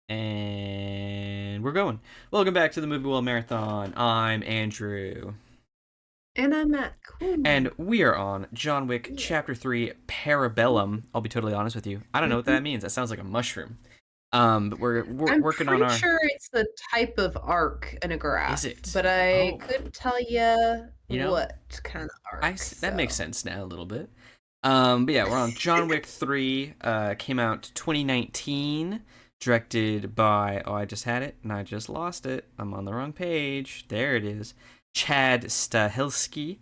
And we're going. Welcome back to the Movie World Marathon. I'm Andrew. And I'm Mac. And Ooh, we are on John Wick yeah. Chapter 3 Parabellum. I'll be totally honest with you. I don't know what that Mhm. means. That sounds like a mushroom. But we're I'm working on pretty our. sure it's the type of arc in a Is graph, it? but I Oh, couldn't tell you you know, what kind of arc. that makes So, sense now a little bit. But yeah, we're on John Wick 3. Came out 2019. Directed by, oh, I just had it and I just lost it. I'm on the wrong page. There it is. Chad Stahelski.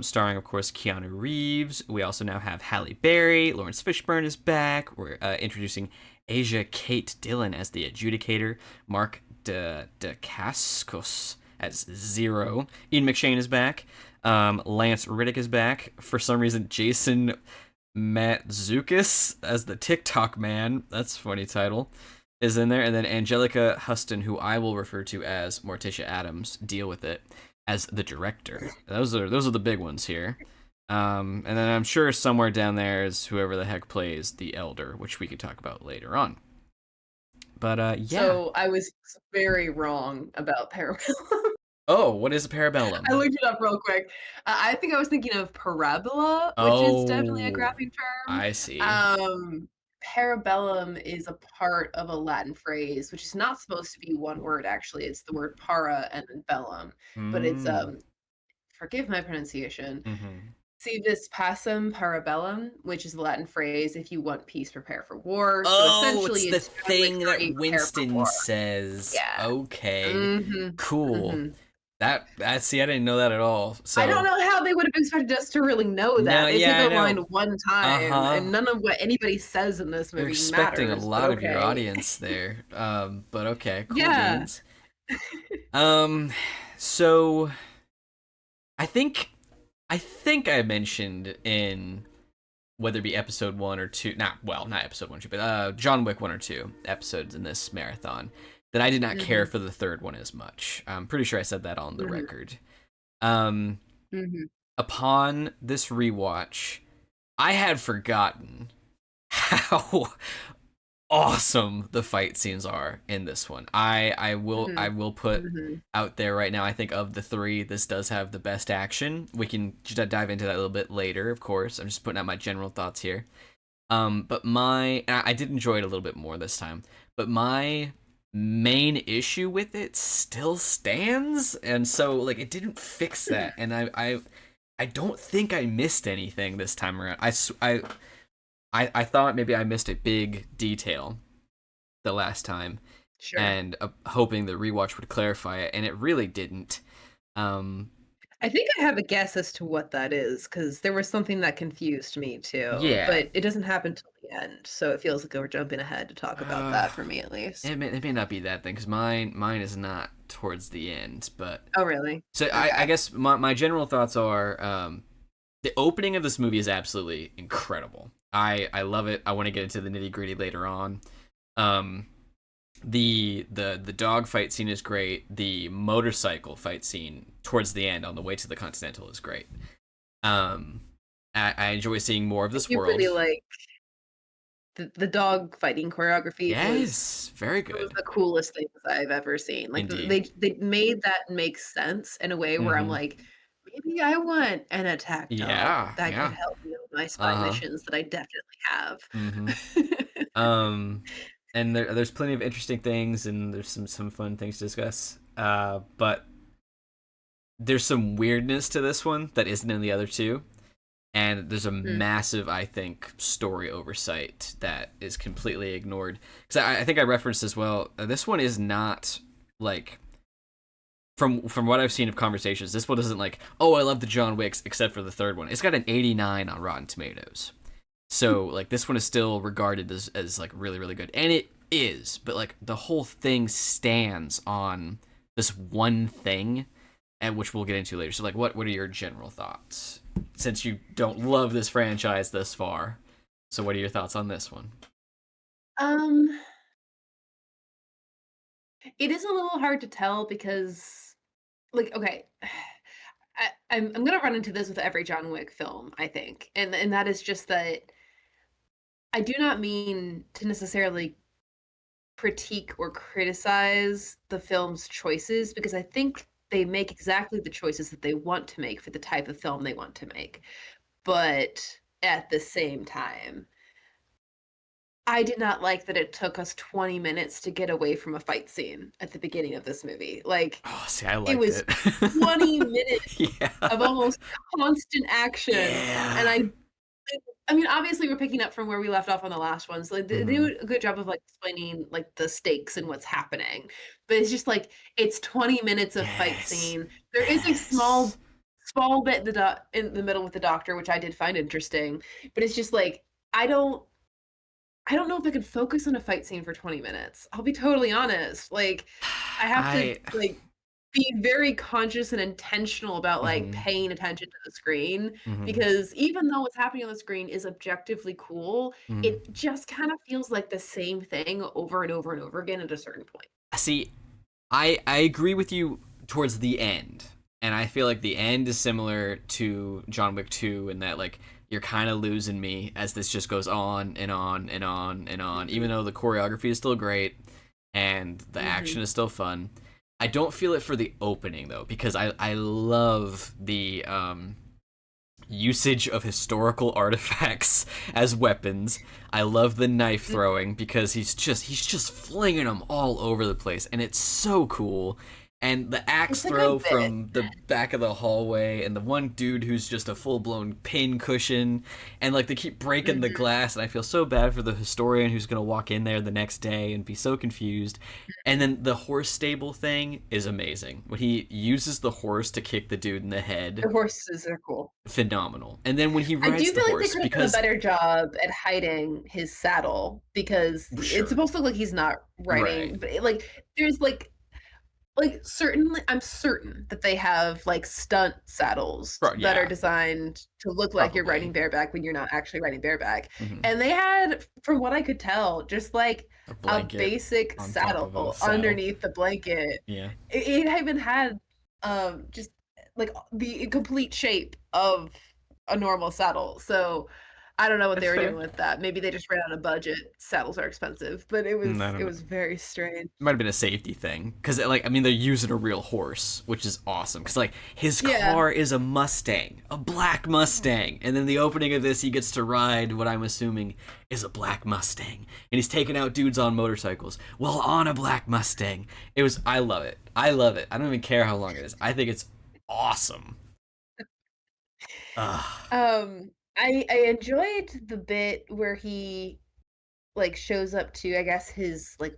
Starring, of course, Keanu Reeves. We also now have Halle Berry. Lawrence Fishburne is back. We're introducing Asia Kate Dillon as the adjudicator. Mark DeCascos as Zero. Ian McShane is back. Lance Riddick is back. For some reason, Jason Matzoukas as the TikTok man. That's a funny title. Is in there, and then Angelica Huston, who I will refer to as Morticia Adams, deal with it as the director. Those are the big ones here. And then I'm sure somewhere down there is whoever the heck plays the Elder, which we could talk about later on. But yeah. so I was very wrong about Parabellum. Oh, what is a I parabellum? looked it up real quick. I think I was thinking of parabola, which is definitely a Oh, graphing term. I see. Um, Parabellum is a part of a Latin phrase, which is not supposed to be one word, actually. It's the word para and then bellum, but it's Mm. forgive my pronunciation. Mm-hmm. Si vis pacem parabellum, which is the Latin phrase, if you want peace, prepare for war. So Oh, it's essentially, the it's John Wick thing that 3, prepare for Winston war. says. Yeah. Okay, Mm-hmm. cool. Mm-hmm. That see, I didn't know that at all. I don't So know how they would have expected us to really know no, that. They say yeah, I the line know. one Uh time, and huh. none of what anybody says in this You're movie expecting a matters, but lot of your okay. audience there. But okay, cool Yeah. beans. Um, so I think I mentioned in whether it be episode one or two, not episode one, two, but John Wick one or two episodes in this marathon, that I did not care Mhm. for the third one as much. I'm pretty sure I said that on the Mhm. record. Um, Mhm. upon this rewatch, I had forgotten how awesome the fight scenes are in this one. I Mhm. will put Mhm. out there right now. I think of the three, this does have the best action. We can just dive into that a little bit later, of course. I'm just putting out my general thoughts here. But I did enjoy it a little bit more this time. But my main issue with it still stands, and so like it didn't fix that. And I don't think I missed anything this time around. I thought maybe I missed a big detail the last time, Sure. and hoping the rewatch would clarify it, and it really didn't. Um, I think I have a guess as to what that is, because there was something that confused me too, yeah, but it doesn't happen till the end, so it feels like we're jumping ahead to talk about uh, that for me at least. it may not be that thing because mine is not towards the end, but Oh, really? so I Okay. guess my general thoughts are the opening of this movie is absolutely incredible. I love it. I want to get into the nitty gritty later on. Um, the dog fight scene is great. The motorcycle fight scene towards the end on the way to the Continental is great. Um, I enjoy seeing more of I this do world. really like the dog fighting choreography was Yes, very one of good the coolest things I've ever seen. Like, indeed. they made that make sense in a way where I'm Mm-hmm. like, "Maybe I want an attack dog Yeah, that could yeah. help me with my spy Uh huh. missions that I definitely have." Mm-hmm. Um, and there's plenty of interesting things, and there's some fun things to discuss. But there's some weirdness to this one that isn't in the other two, and there's a Mm, massive, I think, story oversight that is completely ignored. Because I think I referenced as well. This one is not like from what I've seen of conversations. This one isn't like, oh, I love the John Wicks, except for the third one. It's got an 89 on Rotten Tomatoes. So like this one is still regarded as like really really good, and it is. But like the whole thing stands on this one thing, and which we'll get into later. So like, what are your general thoughts? Since you don't love this franchise thus far, so what are your thoughts on this one? um, it is a little hard to tell because, like, okay, I'm gonna run into this with every John Wick film, I think, and that is just that I do not mean to necessarily critique or criticize the film's choices because I think they make exactly the choices that they want to make for the type of film they want to make. But at the same time, I did not like that it took us 20 minutes to get away from a fight scene at the beginning of this movie. Like, Oh, see, I it liked was it. 20 minutes Yeah. of almost constant action, and Yeah. I mean, obviously, we're picking up from where we left off on the last ones. Like, they Hmm. do a good job of, like, explaining, like, the stakes and what's happening, but it's just, like, it's 20 minutes of fight Yes. scene. There is a Yes. small bit in the middle with the doctor, which I did find interesting, but it's just, like, I don't I don't know if I could focus on a fight scene for 20 minutes. I'll be totally honest. Like, I have to, I. like, be very conscious and intentional about, like, Hmm. paying attention to the screen Hmm. because even though what's happening on the screen is objectively cool, Hmm. it just kind of feels like the same thing over and over and over again at a certain point. See, I agree with you towards the end, and I feel like the end is similar to John Wick 2 in that like you're kind of losing me as this just goes on and on and on and on, even Mhm, though the choreography is still great and the action mhm. is still fun. I don't feel it for the opening though because I love the usage of historical artifacts as weapons. I love the knife Mm, throwing because he's just flinging them all over the place and it's so cool. And the axe it's a good throw bit. from the back of the hallway and the one dude who's just a full-blown pin cushion and like they keep breaking the Mhm. glass and I feel so bad for the historian who's going to walk in there the next day and be so confused. And then the horse stable thing is amazing. When he uses the horse to kick the dude in the head, The horses are cool. phenomenal. And then when he I do rides the feel like they horse, could have done a because better job at hiding his saddle because it's sure, supposed to look like he's not right, riding, but like there's certainly I'm certain that they have like stunt saddles that are yeah, designed to look like you're riding probably bareback when you're not actually riding bareback. hmm And they had, from what I could tell, just like a a blanket basic on top of a saddle saddle. underneath the blanket. Yeah, It even had just like the complete shape of a normal saddle. So I don't know what that's they were doing fair. with that. Maybe they just ran out of budget. Saddles are expensive, but I it don't know. was very strange. It might have been a safety thing because, like, I mean, they're using a real horse, which is awesome. Because, like, his Yeah. car is a Mustang, a black Mustang, and then the opening of this, he gets to ride what I'm assuming is a black Mustang, and he's taking out dudes on motorcycles while on a black Mustang. It was, I love it. I love it. I don't even care how long it is. I think it's awesome. Ugh. I enjoyed the bit where he like shows up to, I guess, his like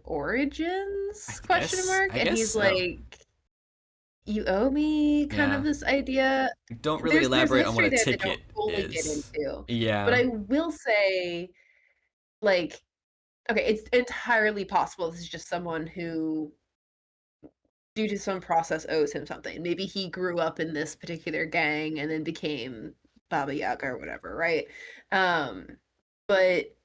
I origins question guess, mark, I and guess he's so. like, "You owe me," kind of Yeah. this idea. Don't really There's a elaborate on what history a there they don't ticket fully get is. into, but Yeah. I will say, like, okay, it's entirely possible this is just someone who, due to some process, owes him something. Maybe he grew up in this particular gang and then became Baba Yaga or whatever, right? Um, but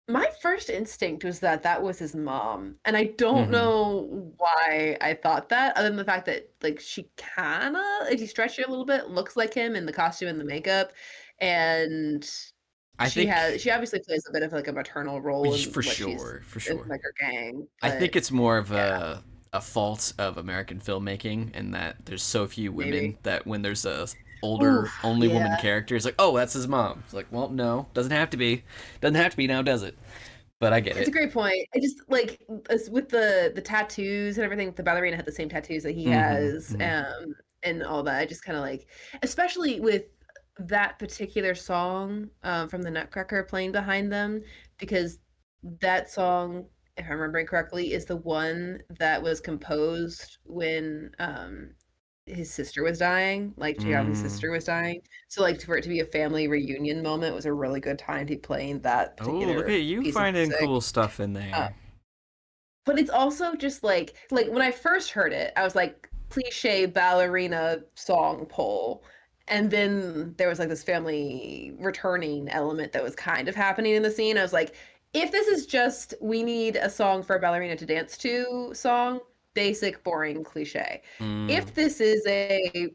my first instinct was that that was his mom, and I don't Hmm. know why I thought that, other than the fact that, like, she kinda, if you stretch it a little bit, looks like him in the costume and the makeup, and I think she obviously plays a bit of, like, a maternal role in for what she's sure, for in, sure. like, her gang, I but think it's more of yeah, a fault of American filmmaking and that there's so few women maybe. that when there's a older Oof, only woman yeah. character, it's like, oh, that's his mom. It's like, well, no, doesn't have to be, doesn't have to be now, does it? But I get It's a it. great point. I just like as with the tattoos and everything, the ballerina had the same tattoos that he Hmm. has, Hmm. and all that. I just kind of like, especially with that particular song from the Nutcracker playing behind them, because that song, if I'm remembering correctly, is the one that was composed when his sister was dying, like Giovanni's Mm. sister was dying. So like for it to be a family reunion moment was a really good time to be playing that Oh, look at particular you piece of finding music. cool stuff in Uh, there. but it's also just like when I first heard it, I was like cliche ballerina song pole. And then there was like this family returning element that was kind of happening in the scene. I was like, if this is just we need a song for a ballerina to dance to song, basic, boring, cliche. Mm. If this is a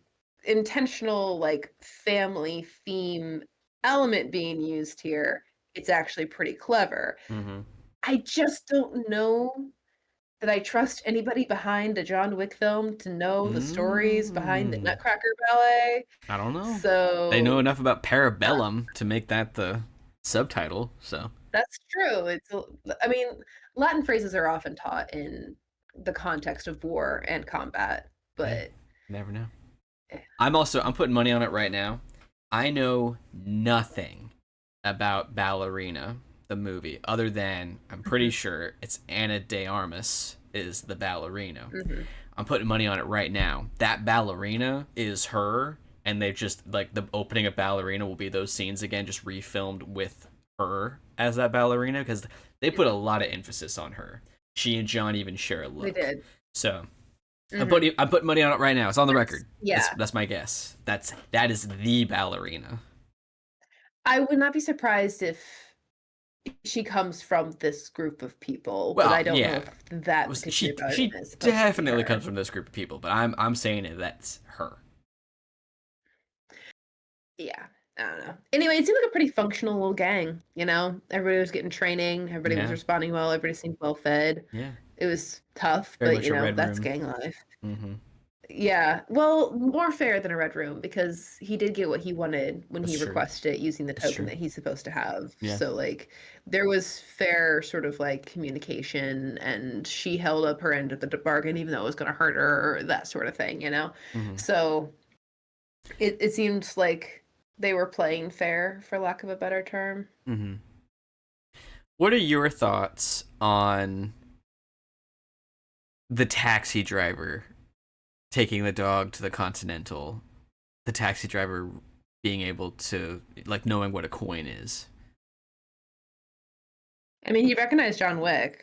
intentional like family theme element being used here, it's actually pretty clever. Hmm. I just don't know that I trust anybody behind a John Wick film to know the stories behind the Mm, Nutcracker Ballet. I don't know. They know So enough about Parabellum to make that the subtitle, so that's true. I mean, Latin phrases are often taught in the context of war and combat, hey, but never know. eh, I'm putting money on it right now. I know nothing about Ballerina, the movie, other than I'm pretty mhm, sure it's Anna de Armas is the ballerina. mhm. I'm putting money on it right now. That ballerina is her, and they've just like the opening of Ballerina will be those scenes again, just refilmed with her as that ballerina because they put a lot of emphasis on her. She and John even share a They look. did. So Hmm. I'm putting money on it right now. It's on the record. Yeah. That's my guess. That is the ballerina. I would not be surprised if she comes from this group of people, but I Well, don't know yeah, if that particular she ballerina is supposed to be definitely her. comes from this group of people, but I'm saying it that's her. Yeah. I don't know. Anyway, it seemed like a pretty functional little gang, you know? Everybody was getting training, everybody was Yeah, responding well, everybody seemed well fed. yeah, It was tough, very but much you a know, red that's room. gang life. Mm-hmm. Yeah. Well, more fair than a red room because he did get what he wanted when That's he true. requested it using the That's token true. that he's supposed to have. Yeah. So like there was fair sort of like communication and she held up her end of the bargain even though it was going to hurt her or that sort of thing, you know. Mm-hmm. So it seemed like they were playing fair for lack of a better term. Mm-hmm. What are your thoughts on the taxi driver taking the dog to the Continental? The taxi driver being able to like knowing what a coin is. I mean, he recognized John Wick.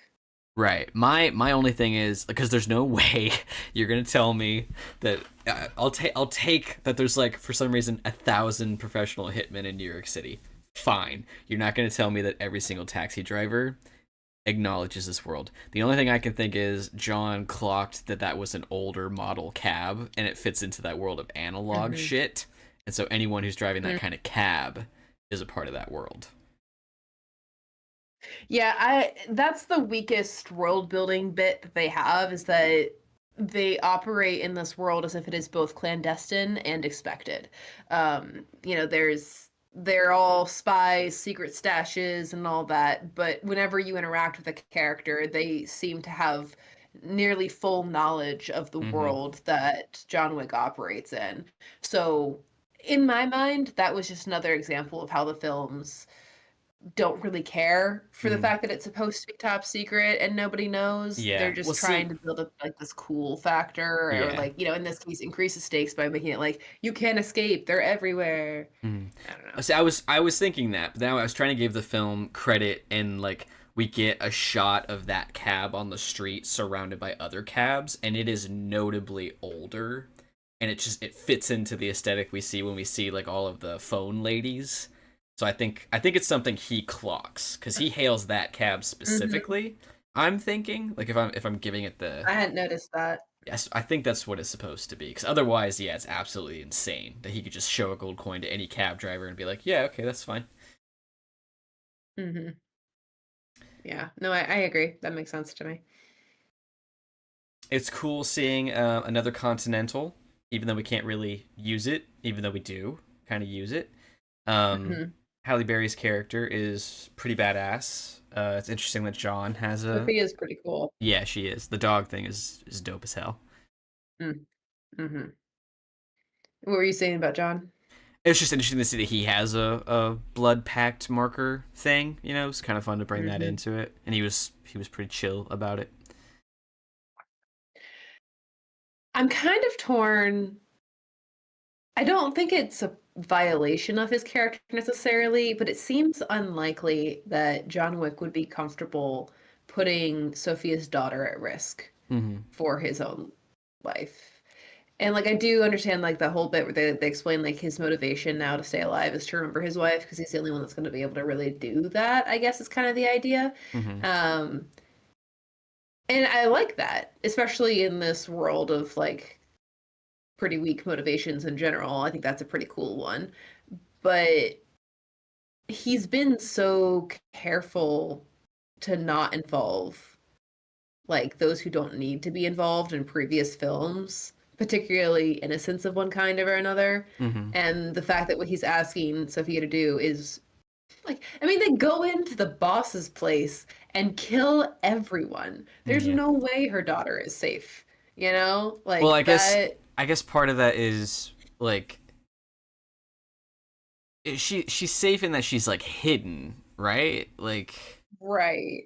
Right. My only thing is because there's no way you're gonna tell me that I'll take that there's like for some reason 1,000 professional hitmen in New York City. Fine. You're not gonna tell me that every single taxi driver acknowledges this world. The only thing I can think is John clocked that that was an older model cab and it fits into that world of analog Hmm. shit. And so anyone who's driving that kind of cab is a part of that world. Yeah, I that's the weakest world building bit that they have is that they operate in this world as if it is both clandestine and expected. You know, they're all spies, secret stashes, and all that, but whenever you interact with a character, they seem to have nearly full knowledge of the Mm-hmm. world that John Wick operates in. So, in my mind, that was just another example of how the films don't really care for the Mm-hmm. fact that it's supposed to be top secret and nobody knows. They're Yeah. Well, just trying see. to build up like this cool factor or Yeah. like, you know, in this case, increase the stakes by making it like you can't escape. They're everywhere. Mm. I don't know. See, I was thinking that, but now I was trying to give the film credit, and like we get a shot of that cab on the street surrounded by other cabs, and it is notably older, and it fits into the aesthetic we see when we see like all of the phone ladies. So I think it's something he clocks because he hails that cab Hmm. specifically. I'm thinking like if I'm giving it the I hadn't noticed that. yes, I think that's what it's supposed to be. Because otherwise, yeah, it's absolutely insane that he could just show a gold coin to any cab driver and be like, "Yeah, okay, that's fine." Hmm. Yeah, no, I agree. That makes sense to me. It's cool seeing another Continental, even though we can't really use it, even though we do kind of use it. Um, Hmm. Halle Berry's character is pretty badass. It's interesting that John has a Sophia is pretty cool. yeah, she is. The dog thing is dope as hell. Mm-hmm. What were you saying about John? It's just interesting to see that he has a blood pact marker thing. You know, it's kind of fun to bring that Hmm. into it, and he was pretty chill about it. I'm kind of torn. I don't think it's a violation of his character necessarily, but it seems unlikely that John Wick would be comfortable putting Sophia's daughter at risk Mm-hmm. for his own life. And like I do understand like the whole bit where they explain like his motivation now to stay alive is to remember his wife because he's the only one that's going to be able to really do that, I guess is kind of the idea. Mm-hmm. Um and I like that, especially in this world of like pretty weak motivations in general. I think that's a pretty cool one. But he's been so careful to not involve like those who don't need to be involved in previous films, particularly innocents of one kind or another. Mm-hmm. And the fact that what he's asking Sophia to do is like, I mean, they go into the boss's place and kill everyone. There's Yeah. no way her daughter is safe. You know, Well, like that. I guess part of that is like she's safe in that she's like hidden, right? Like, Right.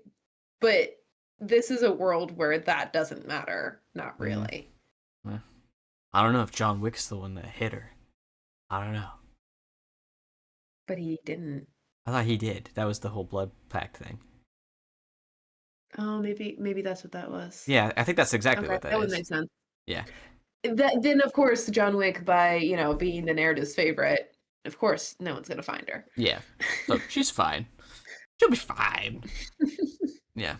But this is a world where that doesn't matter. Not mm, really. eh. I don't know if John Wick's the one that hit her. I don't know. But he didn't. I thought he did. That was the whole blood pact thing. Oh, maybe that's what that was. Yeah, I think that's exactly Okay, what that that would is. make sense. Yeah. That then, of course, John Wick, by being the narrative's favorite, of course, no one's gonna find her. Yeah. So she's fine. She'll be fine. Yeah.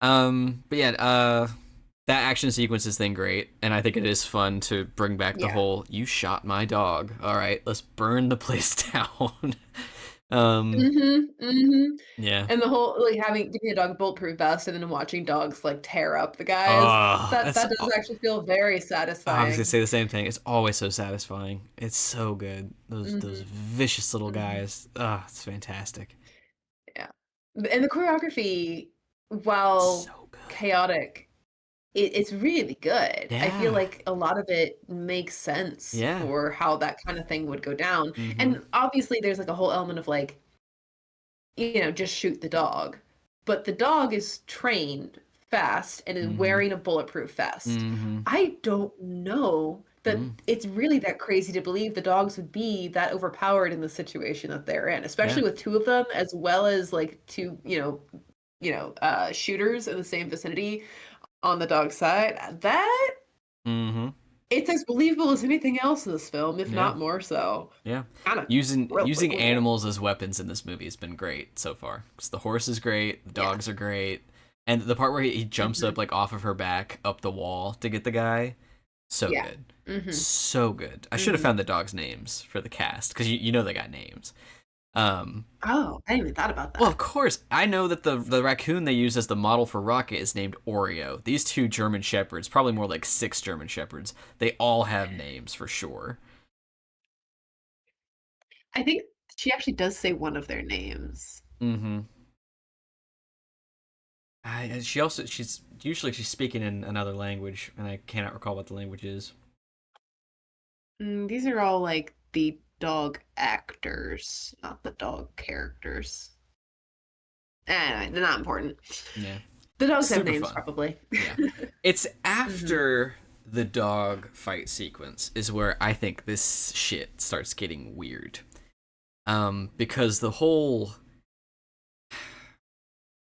But yeah, that action sequence is then great, and I think it is fun to bring back the Yeah. whole "you shot my dog." All right, let's burn the place down. Mm-hmm. Yeah. And the whole like having giving a dog a bulletproof vest and then watching dogs like tear up the guys. Oh, That that's. that does actually feel very I was gonna satisfying. say the same thing. It's always so satisfying. It's so good. Those Hmm. vicious little Hmm. guys. Ah, it's fantastic. Yeah. And the choreography, while So good. chaotic, it's really good. I feel Yeah. like a lot of it makes sense Yeah. for how that kind of thing would go down. Mm-hmm. And obviously there's like a whole element of like, just shoot the dog. But the dog is trained fast and is Mm-hmm. wearing a bulletproof vest. Mm-hmm. I don't know that Mm. it's really that crazy to believe the dogs would be that overpowered in the situation that they're in, Yeah. especially with two of them, as well as like two, shooters in the same vicinity on the dog's side. That Mm-hmm. it's as believable as anything else in this film, if Yeah. not more so. Yeah. Kind of really Using cool. animals as weapons in this movie has been great so far. 'Cause the horse is great, the Yeah. dogs are great, and the part where he jumps Hmm. up like off of her back up the wall to get the guy, so Yeah. good. Hmm. So good. I should have Hmm. found the dogs' names for the cast because you know they got names. Um, Oh, I hadn't even thought about well, of that. course, I know that the raccoon they use as the model for Rocket is named Oreo. These two German shepherds, probably more like six German shepherds, they all have names for sure. I think she actually does say one of their names. Mm-hmm. And she's speaking in another language, and I cannot recall what the language is. These are all like the dog actors, not the dog characters. Anyway, they're not important. Yeah, The dogs have super names, fun. probably. Yeah, it's Hmm. after the dog fight sequence is where I think this shit starts getting weird. Because the whole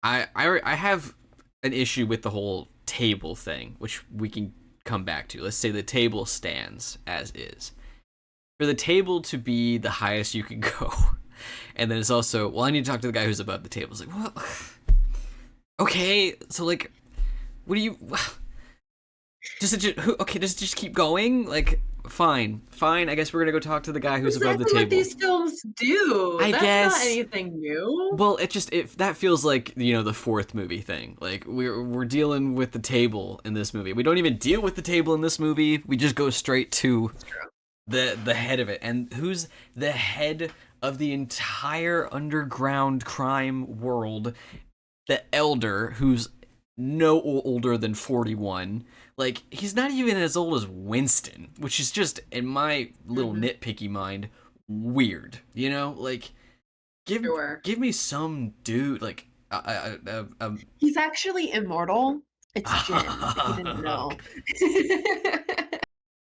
I have an issue with the whole table thing, which we can come back to. Let's say the table stands as is. For the table to be the highest you can go, and then it's also, well, I need to talk to the guy who's above the table. It's like, well, okay, so like, what do you? Does it just okay? Does it just keep going? Like, fine. I guess we're gonna go talk to the guy who's above the Exactly what table. these films do. I That's not guess. anything new. Well, it that feels like the fourth movie thing. Like we're dealing with the table in this movie. We don't even deal with the table in this movie. We just go straight to It's true. the head of it. And who's the head of the entire underground crime world? The elder, who's no older than 41. Like he's not even as old as Winston, which is just in my little Hmm. nitpicky mind weird. Like give Sure. give me some dude like He's actually immortal. It's Jin, if you didn't know.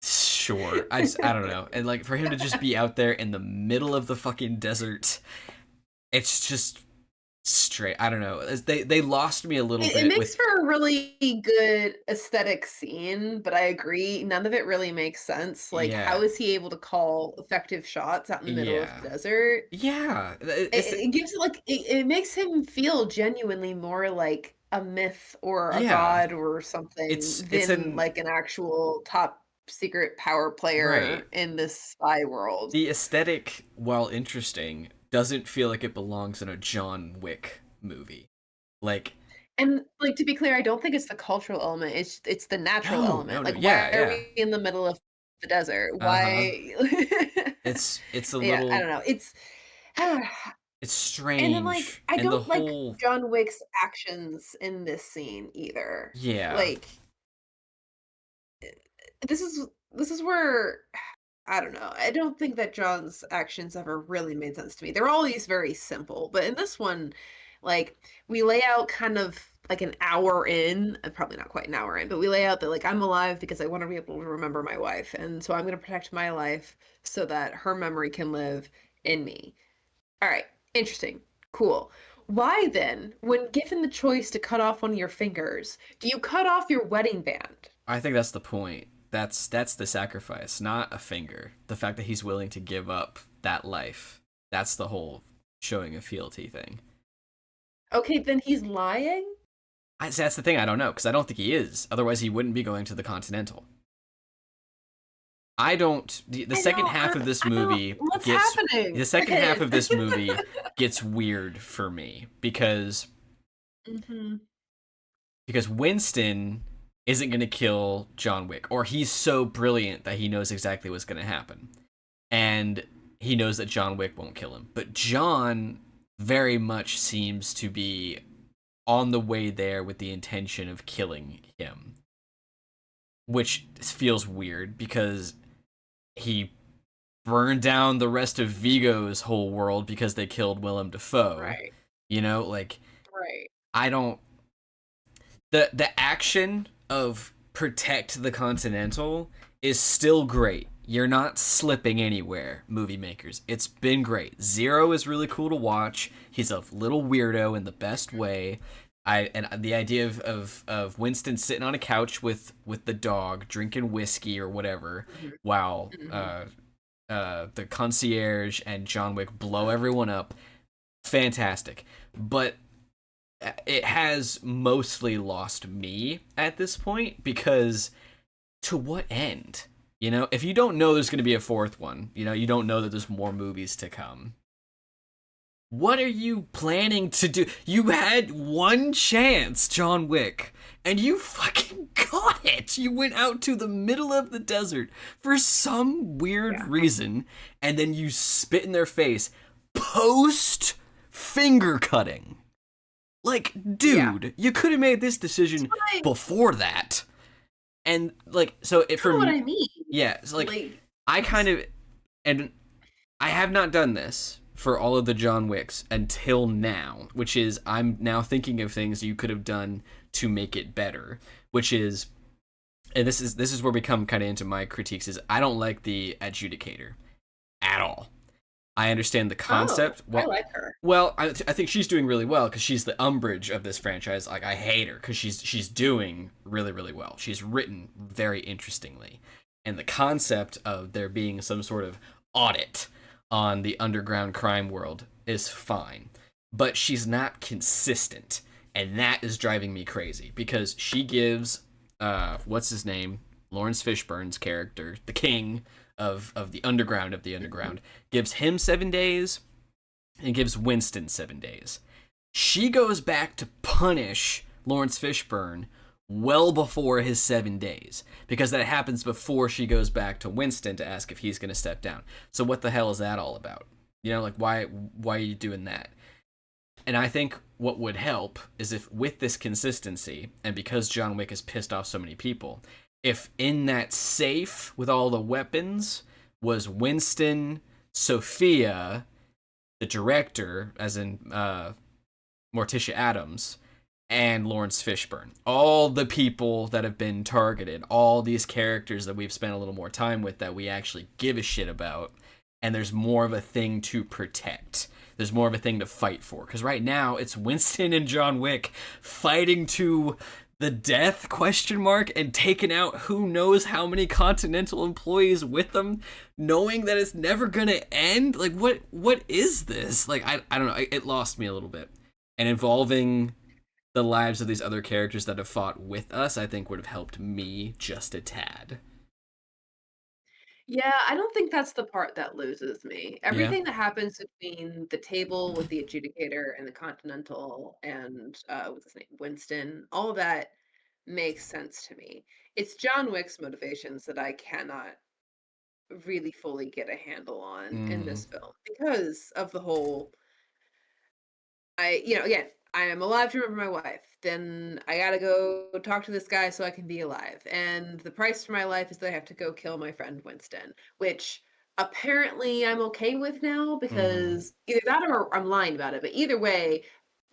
sure. I don't know. And like for him to just be out there in the middle of the fucking desert, it's just straight. I don't know. They lost me a little It bit makes with for a really good aesthetic scene, but I agree, none of it really makes sense. Like, how yeah. is he able to call effective shots out in the middle of Yeah. the desert? Yeah. It, it gives it like it makes him feel genuinely more like a myth or a yeah. god or something It's than an like an actual top secret power right. player in this spy world. The aesthetic, while interesting, doesn't feel like it belongs in a John Wick movie. Like, And, like, to be clear, I don't think it's the cultural element, it's the natural no, no, element, no, like, yeah, why are yeah. we in the middle of the desert? Uh-huh. Why It's a Yeah, I little don't know, it's it's and then, like, strange. I And the don't like whole John Wick's actions in this scene either. yeah. Like, this is where I don't know, I don't think that John's actions ever really made sense to me. They're always very simple, but in this one, like, we lay out kind of like an hour in, probably not quite an hour in, but we lay out that like I'm alive because I want to be able to remember my wife, and so I'm going to protect my life so that her memory can live in me. All right, interesting, cool. Why then, when given the choice to cut off one of your fingers, do you cut off your wedding band? I think that's the point. That's the sacrifice, not a finger. The fact that he's willing to give up that life. That's the whole showing a fealty thing. Okay, then he's lying. That's the thing. I don't know because I don't think he is. Otherwise, he wouldn't be going to the Continental. I don't. The I second don't, half of this I don't. movie What's gets happening? the second half Again. of this movie gets weird for me Mhm. because Winston isn't going to kill John Wick, or he's so brilliant that he knows exactly what's going to happen, and he knows that John Wick won't kill him. But John very much seems to be on the way there with the intention of killing him, which feels weird because he burned down the rest of Vigo's whole world because they killed Willem Dafoe. Right. You know, like Right. I don't the action of protect the Continental is still great. You're not slipping anywhere, movie makers. It's been great. Zero is really cool to watch. He's a little weirdo in the best way. And the idea of Winston sitting on a couch with the dog drinking whiskey or whatever, Mhm. while Mhm. the concierge and John Wick blow everyone up. Fantastic. But it has mostly lost me at this point because to what end? You know, if you don't know there's going to be a fourth one, you know, you don't know that there's more movies to come. What are you planning to do? You had one chance, John Wick, and you fucking got it. You went out to the middle of the desert for some weird Yeah. reason, and then you spit in their face post finger cutting. Like, Yeah. dude, you could have made this That's decision what before that. And like, so it kind for of what me, I mean. yeah, it's like Like, I kind it's of, and I have not done this for all of the John Wicks until now, which is I'm now thinking of things you could have done to make it better, which is, and this is where we come kind of into my critiques, is I don't like the adjudicator at all. I understand the oh, concept. I Well, like her. I think she's doing really well because she's the Umbridge of this franchise. Like I hate her because she's doing really well. She's written very interestingly, and the concept of there being some sort of audit on the underground crime world is fine, but she's not consistent, and that is driving me crazy because she gives what's his name, Lawrence Fishburne's character, the king of the underground, gives him 7 days and gives Winston 7 days. She goes back to punish Lawrence Fishburne well before his 7 days because that happens before she goes back to Winston to ask if he's going to step down. So what the hell is that all about? You know, like why are you doing that? And I think what would help is if with this consistency and because John Wick has pissed off so many people, if in that safe with all the weapons was Winston, Sophia, the director, as in Morticia Adams, and Lawrence Fishburne. All the people that have been targeted, all these characters that we've spent a little more time with that we actually give a shit about, and there's more of a thing to protect. There's more of a thing to fight for. Because right now, it's Winston and John Wick fighting to the death question mark and taking out who knows how many Continental employees with them, knowing that it's never gonna end. Like what is this? Like I don't know. It lost me a little bit. And involving the lives of these other characters that have fought with us, I think would have helped me just a tad. Yeah, I don't think that's the part that loses me. Yeah. Everything that happens between the table with the adjudicator and the Continental and what's his name, Winston, all of that makes sense to me. It's John Wick's motivations that I cannot really fully get a handle on in Mm. this film because of the whole again, I am alive to remember my wife. Then I gotta go talk to this guy so I can be alive. And the price for my life is that I have to go kill my friend Winston, which apparently I'm okay with now Mm-hmm. because either that or I'm lying about it. But either way,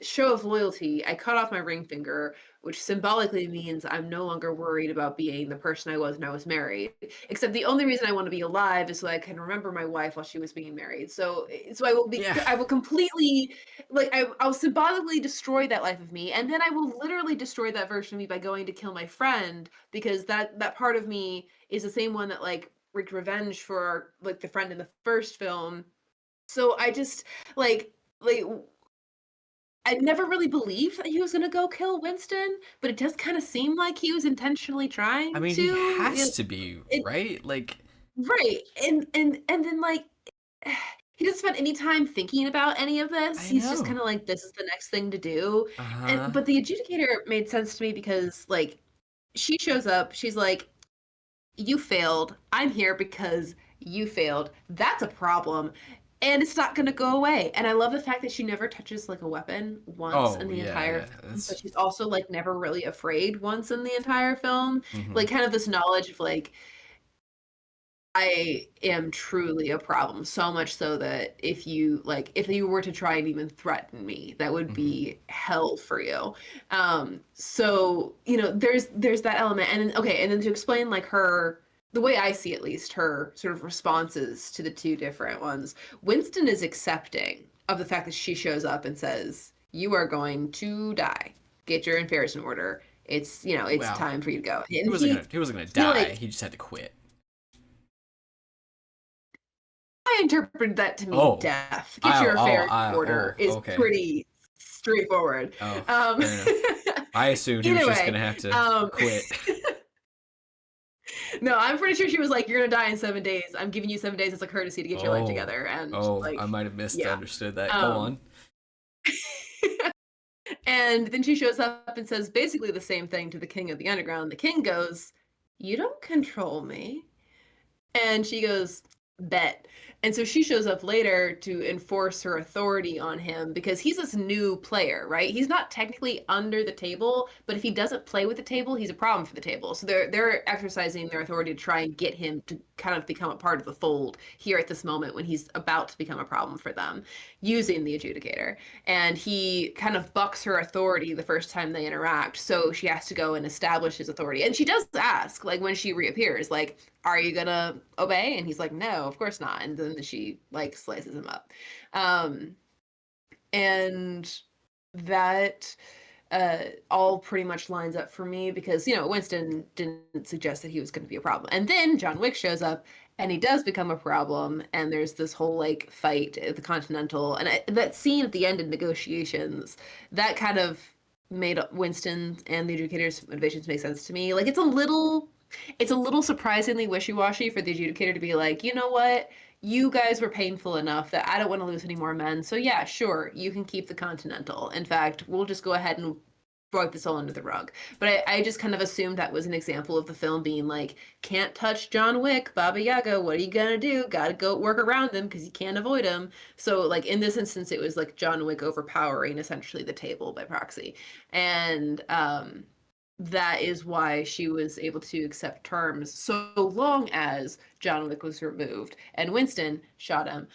show of loyalty, I cut off my ring finger, which symbolically means I'm no longer worried about being the person I was when I was married. Except the only reason I want to be alive is so I can remember my wife while she was being married. So Yeah. I will completely I'll symbolically destroy that life of me, and then I will literally destroy that version of me by going to kill my friend because that part of me is the same one that like wreaked revenge for like the friend in the first film. So I just like I never really believed that he was gonna go kill Winston, but it does kind of seem like he was intentionally I trying mean, he to. has to be, It right? Like, right, and then like he doesn't spend any time thinking about any of this. I He's just know. kind of like, this is the next thing to do. And Uh-huh. but the adjudicator made sense to me because like she shows up, she's like, you failed. I'm here because you failed. That's a problem. And it's not going to go away. And I love the fact that she never touches like a weapon once in Oh, the yeah, entire yeah. film, but That's she's also like never really afraid once in the entire film. mm-hmm. Like kind of this knowledge of like I am truly a problem, so much so that if you were to try and even threaten me, that would Mm-hmm. be hell for you. So, there's that element. And then okay, and then to explain like her the way I see at least her sort of responses to the two different ones, Winston is accepting of the fact that she shows up and says, "You are going to die. Get your affairs in order. It's Well, time for you to go." he And wasn't gonna he wasn't gonna he die. like He just had to quit. I interpreted that to mean Oh. death. Get your affairs in Oh, order is okay. pretty straightforward. Oh, Um, fair enough. I assumed he was either just way, gonna have to um, quit. no, I'm pretty sure she was like, "You're gonna die in 7 days. I'm giving you 7 days as a courtesy to get your life Oh. together." And Oh, I like, might have yeah. misunderstood that. Go Um, on. and then she shows up and says basically the same thing to the king of the underground. The king goes, "You don't control me." And she goes, bet. And so she shows up later to enforce her authority on him because he's this new player, right? He's not technically under the table, but if he doesn't play with the table, he's a problem for the table. So they're exercising their authority to try and get him to kind of become a part of the fold here at this moment when he's about to become a problem for them using the adjudicator. And he kind of bucks her authority the first time they interact. So she has to go and establish his authority. And she does ask, like when she reappears, like, are you gonna obey? And he's like, no, of course not. And then she like slices him up. Um, and that all pretty much lines up for me because, Winston didn't suggest that he was going to be a problem. And then John Wick shows up and he does become a problem. And there's this whole like fight at the Continental. And that scene at the end of negotiations, that kind of made Winston and the adjudicator's motivations make sense to me. Like it's a little surprisingly wishy-washy for the adjudicator to be like, you know what? You guys were painful enough that I don't want to lose any more men. So yeah, sure, you can keep the Continental. In fact, we'll just go ahead and wipe this all under the rug. But I just kind of assumed that was an example of the film being like, can't touch John Wick, Baba Yaga, what are you gonna do? Gotta go work around him because you can't avoid him. So like in this instance, it was like John Wick overpowering essentially the table by proxy. And that is why she was able to accept terms so long as John Wick was removed and Winston shot him.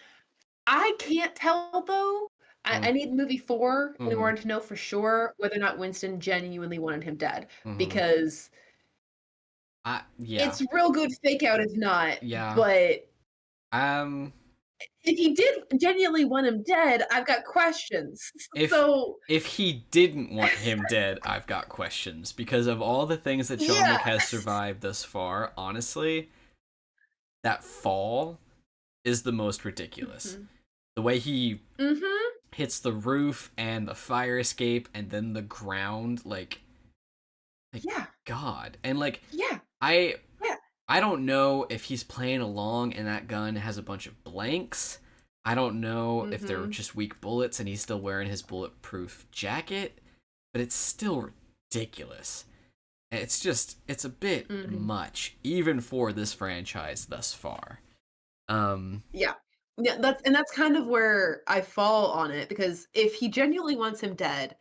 I can't tell though. I need movie four in Mm-hmm. order to know for sure whether or not Winston genuinely wanted him dead Mm-hmm. because Yeah. it's real good fake out if not. Yeah. But Um if he did genuinely want him dead, I've got questions. if So if he didn't want him dead, I've got questions because of all the things that John Wick yeah. has survived thus far. Honestly, that fall is the most ridiculous. hmm The way he hmm hits the roof and the fire escape and then the ground, like Yeah. God. And like Yeah. I Yeah. I don't know if he's playing along and that gun has a bunch of blanks. I don't know if they're Mm-hmm. just weak bullets and he's still wearing his bulletproof jacket, but it's still ridiculous. It's a bit Mm-hmm. much, even for this franchise thus far. Um, Yeah. Yeah, that's kind of where I fall on it because if he genuinely wants him dead,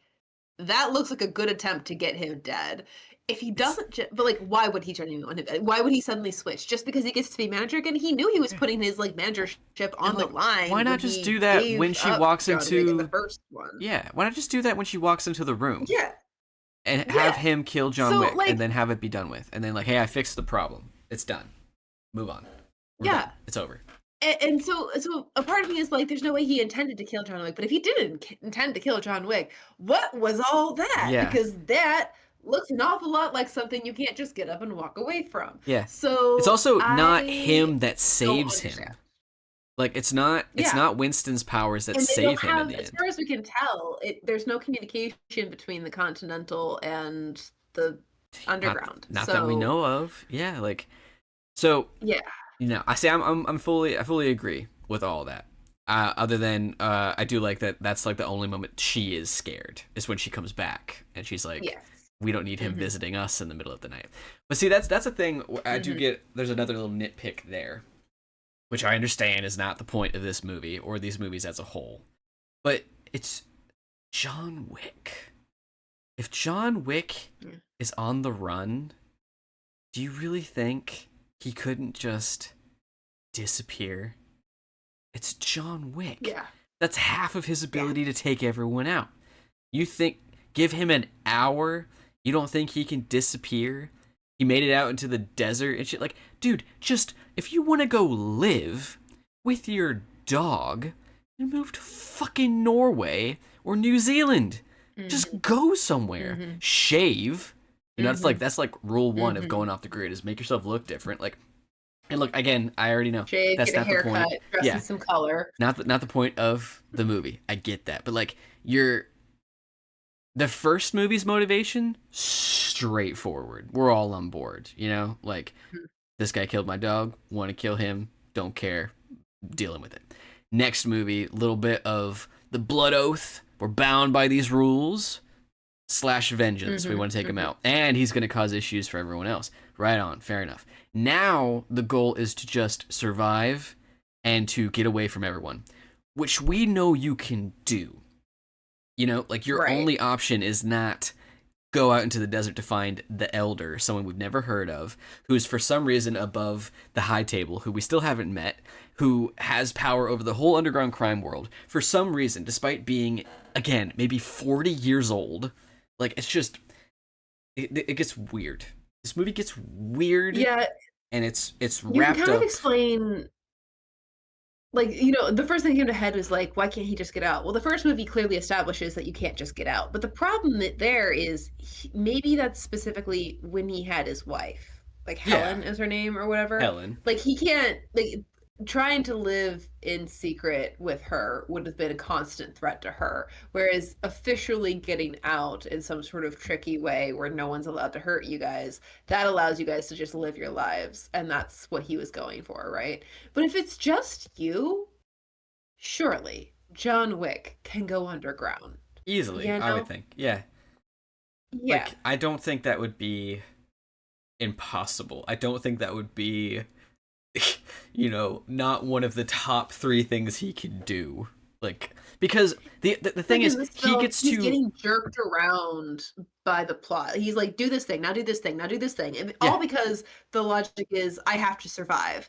that looks like a good attempt to get him dead. If he it's doesn't, but like, why would he genuinely want him dead? Why would he suddenly switch just because he gets to be manager again? He knew he was yeah. putting his like managership And on the like, why line when not just he do that when gave she up walks John Wick in the into first one. yeah, why not just do that when she walks into the room Yeah, and have yeah. him kill John So Wick and like, then have it be done with. And then like, hey, I fixed the problem. It's done. Move on. We're yeah. done. It's over. And so a part of me is like, there's no way he intended to kill John Wick. But if he didn't intend to kill John Wick, what was all that? Yeah. Because that looks an awful lot like something you can't just get up and walk away from. Yeah. It's So also not I him that don't saves him. understand. Like it's Yeah. not Winston's powers that And they don't save him in have, the as end. far as we can tell, there's no communication between the Continental and the Not Underground. not that we So know of. Yeah, like so yeah, I say I fully agree with all that. Other than I do like that that's like the only moment she is scared is when she comes back and she's like, yes. we don't need him Hmm. visiting us in the middle of the night. But see, that's a thing I do Hmm. get. There's another little nitpick there, which I understand is not the point of this movie or these movies as a whole. But it's John Wick. If John Wick Yeah. is on the run, do you really think he couldn't just disappear? It's John Wick. Yeah. That's half of his Yeah. ability to take everyone out. You think, give him an hour, you don't think he can disappear? He made it out into the desert and shit. Like, dude, just, if you want to go live with your dog, you move to fucking Norway or New Zealand. Hmm. Just go somewhere. Hmm. Shave. You know, Hmm. that's like rule one of Hmm. going off the grid is make yourself look different. Like, and look again, I already know Shave, that's get a not the point. haircut, dress in Yeah, some color. not the point of the movie. I get that, but like you're the first movie's motivation straightforward. We're all on board, you know? Like Mhm. this guy killed my dog, want to kill him, don't care, dealing with it. Next movie, little bit of the blood oath. We're bound by these rules. Slash vengeance. We Mhm. want to take him Mhm. out. And he's going to cause issues for everyone else. Right on. Fair enough. Now the goal is to just survive and to get away from everyone, which we know you can do. You know, like your Right. only option is not go out into the desert to find the elder, someone we've never heard of, who's for some reason above the high table, who we still haven't met, who has power over the whole underground crime world for some reason, despite being, again, maybe 40 years old. Like, it's just, it gets weird. This movie gets weird, Yeah, and it's you can wrapped kind of up. explain like, the first thing that came to head was like, why can't he just get out? Well, the first movie clearly establishes that you can't just get out. But the problem there is maybe that's specifically when he had his wife. Like Yeah, Helen is her name or whatever. Helen. Like he can't like trying to live in secret with her would have been a constant threat to her. Whereas officially getting out in some sort of tricky way where no one's allowed to hurt you guys, that allows you guys to just live your lives. And that's what he was going for, right? But if it's just you, surely John Wick can go underground. Easily, You I would know? think. Yeah. Yeah. Like, I don't think that would be impossible. I don't think that would be not one of the top three things he can do. Like because the thing Like is in this he film, gets he's to getting jerked around by the plot. He's like, do this thing, now do this thing, now do this thing. And yeah, all because the logic is I have to survive.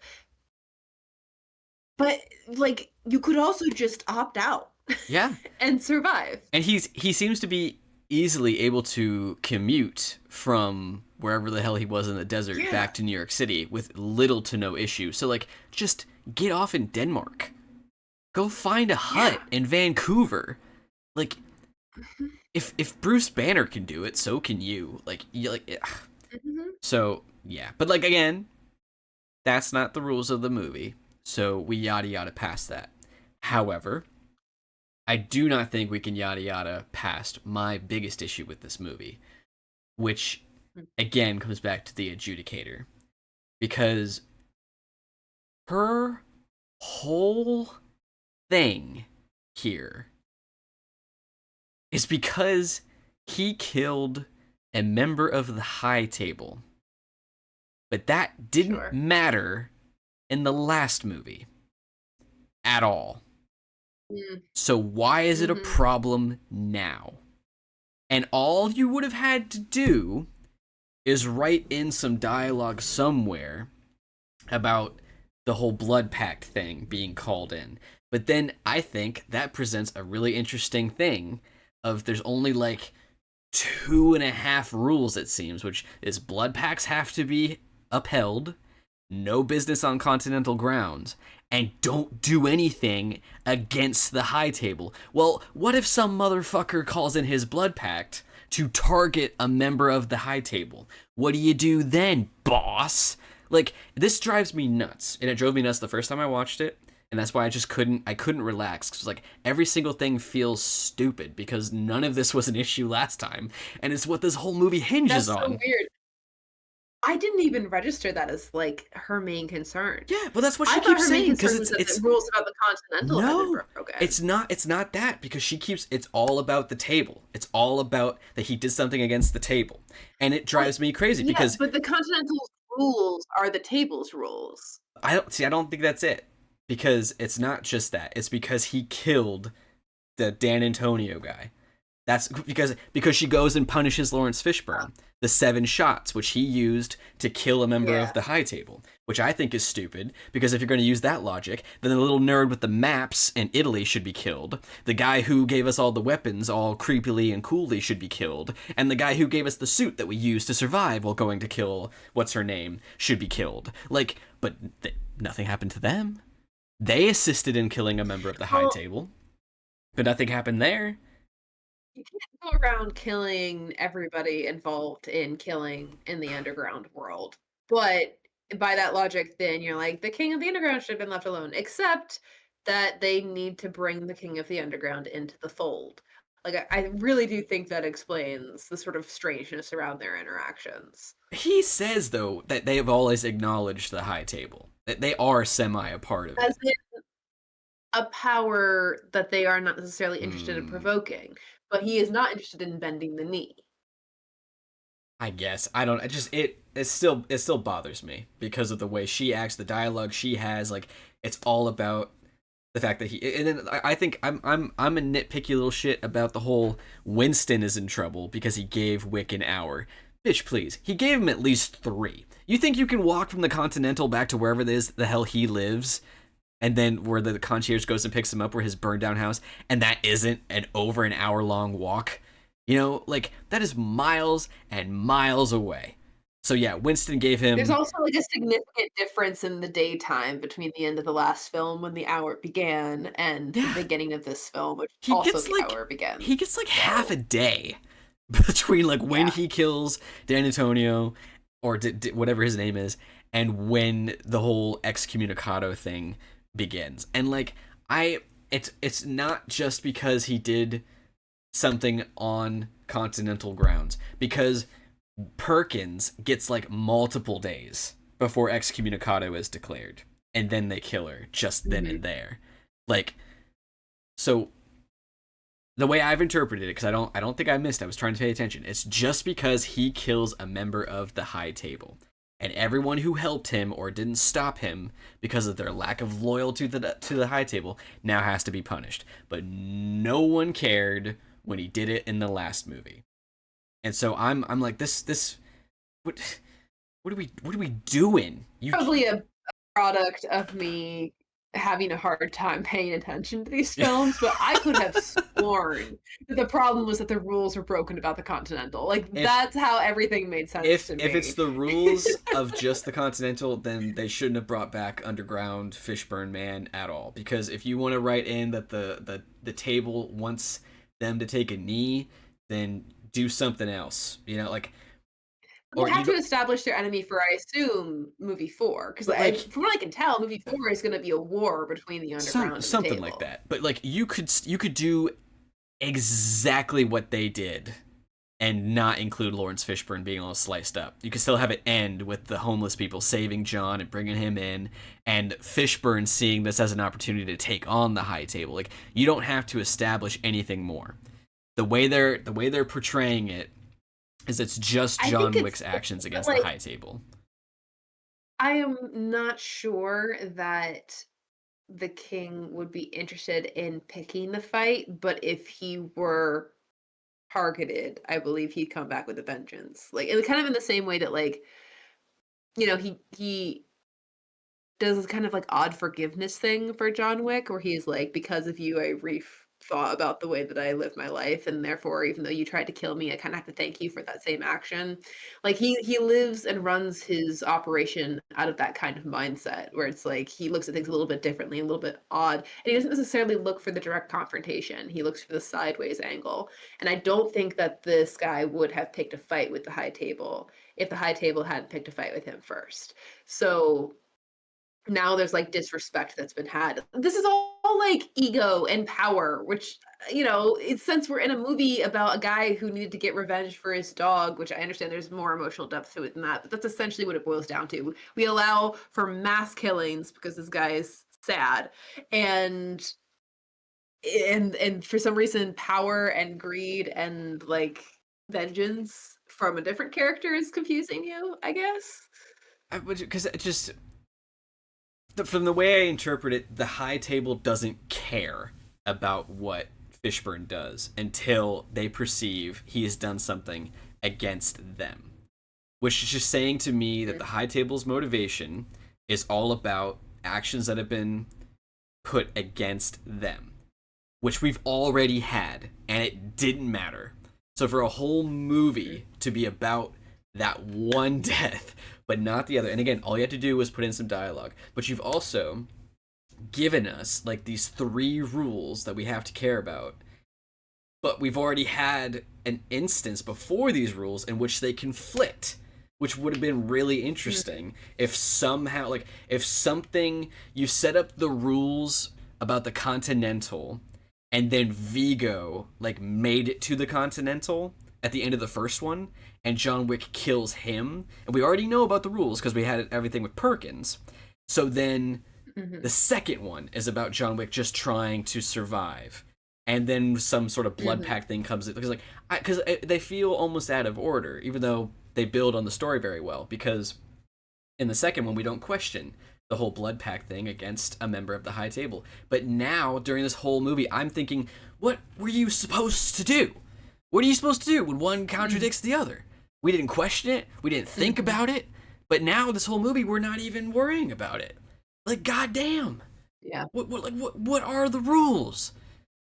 But like you could also just opt out yeah. and survive. And he seems to be easily able to commute from wherever the hell he was in the desert Yeah. back to New York City with little to no issue. So like just get off in Denmark. Go find a Yeah. hut in Vancouver. Like if Bruce Banner can do it, so can you. Like you like Mhm. so yeah. But like again, that's not the rules of the movie. So we yada yada past that. However, I do not think we can yada yada past my biggest issue with this movie, which again comes back to the adjudicator. because her whole thing here is because he killed a member of the High Table. But that didn't Sure. matter in the last movie at all. Mm. So why is it a Mm-hmm. problem now? And all you would have had to do is write in some dialogue somewhere about the whole blood pact thing being called in. But then I think that presents a really interesting thing of there's only like 2.5 rules, it seems, which is blood pacts have to be upheld, no business on continental grounds, and don't do anything against the High Table. Well, what if some motherfucker calls in his blood pact to target a member of the High Table? What do you do then, boss? Like, this drives me nuts, and it drove me nuts the first time I watched it, and that's why I couldn't relax, because like every single thing feels stupid because none of this was an issue last time, and it's what this whole movie hinges That's so on. weird. I didn't even register that as like her main concern. Yeah, well, that's what she I thought keeps her main saying, because concern was that it's the rules about the Continental had been no, broken. it's not that, because she keeps, it's all about the table. It's all about that he did something against the table, and it Well, drives me crazy yeah, because but the Continental's rules are the table's rules. I don't think that's it, because it's not just that. It's because he killed the Dan Antonio guy. That's because she goes and punishes Lawrence Fishburne, the 7 shots which he used to kill a member of Yeah. the High Table, which I think is stupid, because if you're going to use that logic, then the little nerd with the maps in Italy should be killed, the guy who gave us all the weapons all creepily and coolly should be killed, and the guy who gave us the suit that we used to survive while going to kill what's her name should be killed. Like, but nothing happened to them. They assisted in killing a member of the High Well, Table, but nothing happened there. you can't go around killing everybody involved in killing in the underground world. But by that logic, then you're like, the king of the underground should have been left alone, except that they need to bring the king of the underground into the fold. Like, I really do think that explains the sort of strangeness around their interactions. He says, though, that they have always acknowledged the High Table, that they are semi a part of As it. in a power that they are not necessarily interested in Hmm. provoking, but he is not interested in bending the knee. I guess I don't. It still bothers me because of the way she acts, the dialogue she has. Like, it's all about the fact that he. And then I think I'm a nitpicky little shit about the whole Winston is in trouble because he gave Wick an hour. Bitch, please. He gave him at least 3. You think you can walk from the Continental back to wherever it is the hell he lives, and then where the concierge goes and picks him up, where his burned down house, and that isn't an hour long walk? You know, like, that is miles and miles away. So yeah, Winston gave There's him. also like a significant difference in the daytime between the end of the last film when the hour began and the Yeah, beginning of this film, which he also gets the like hour begins. he gets like half So a day between like when yeah. he kills Dan Antonio, or whatever his name is, and when the whole excommunicado thing begins. And like, it's not just because he did something on continental grounds, because Perkins gets like multiple days before excommunicado is declared, and then they kill her just then Mhm. and there. Like, so the way I've interpreted it, because I don't think I missed, I was trying to pay attention, it's just because he kills a member of the High Table, and everyone who helped him or didn't stop him because of their lack of loyalty to the High Table now has to be punished. But no one cared when he did it in the last movie. And so I'm like, this what what are we doing? You Probably a product of me having a hard time paying attention to these films, but I could have sworn that the problem was that the rules were broken about the Continental. Like if that's how everything made sense to if it's me. the rules of just the Continental, then they shouldn't have brought back Underground Fishburne Man at all. Because if you want to write in that the table wants them to take a knee, then do something else. You know, like, or They you have to don't. establish their enemy for, I assume, movie 4, because But like, from what I can tell, movie 4 is gonna be a war between the underground and the something like table. that. But like, you could do exactly what they did and not include Lawrence Fishburne being all sliced up. You can still have it end with the homeless people saving John and bringing him in, and Fishburne seeing this as an opportunity to take on the High Table. Like, you don't have to establish anything more. The way they're portraying it is it's just John Wick's actions against the High Table. I am not sure that the king would be interested in picking the fight, but if he were targeted, I believe he'd come back with a vengeance. Like, and kind of in the same way that, like, you know, he does this kind of like odd forgiveness thing for John Wick, where he's like, because of you, I rethought about the way that I live my life, and therefore, even though you tried to kill me, I kind of have to thank you for that same action. Like, he lives and runs his operation out of that kind of mindset, where it's like he looks at things a little bit differently, a little bit odd, and he doesn't necessarily look for the direct confrontation. He looks for the sideways angle, and I don't think that this guy would have picked a fight with the High Table if the High Table hadn't picked a fight with him first. So now there's like disrespect that's been had. This is all like ego and power, which, you know, it's, since we're in a movie about a guy who needed to get revenge for his dog, which I understand there's more emotional depth to it than that, but that's essentially what it boils down to. We allow for mass killings because this guy is sad, and for some reason power and greed and like vengeance from a different character is confusing you, I guess. Because it just, from the way I interpret it, the High Table doesn't care about what Fishburne does until they perceive he has done something against them. Which is just saying to me that the High Table's motivation is all about actions that have been put against them, which we've already had, and it didn't matter. So for a whole movie to be about that one death, but not the other, and again, all you had to do was put in some dialogue, but you've also given us like these 3 rules that we have to care about, but we've already had an instance before these rules in which they conflict, which would have been really interesting if somehow, like, if something, you set up the rules about the Continental, and then Vigo, like, made it to the Continental at the end of the first one, and John Wick kills him, and we already know about the rules because we had everything with Perkins. So then the second one is about John Wick just trying to survive, and then some sort of blood pact thing comes in, because they feel almost out of order, even though they build on the story very well, because in the second one we don't question the whole blood pact thing against a member of the High Table. But now, during this whole movie, I'm thinking, what were you supposed to do? What are you supposed to do when one contradicts the other? We didn't question it. We didn't think about it. But now, this whole movie, we're not even worrying about it. Like, goddamn. Yeah. What are the rules?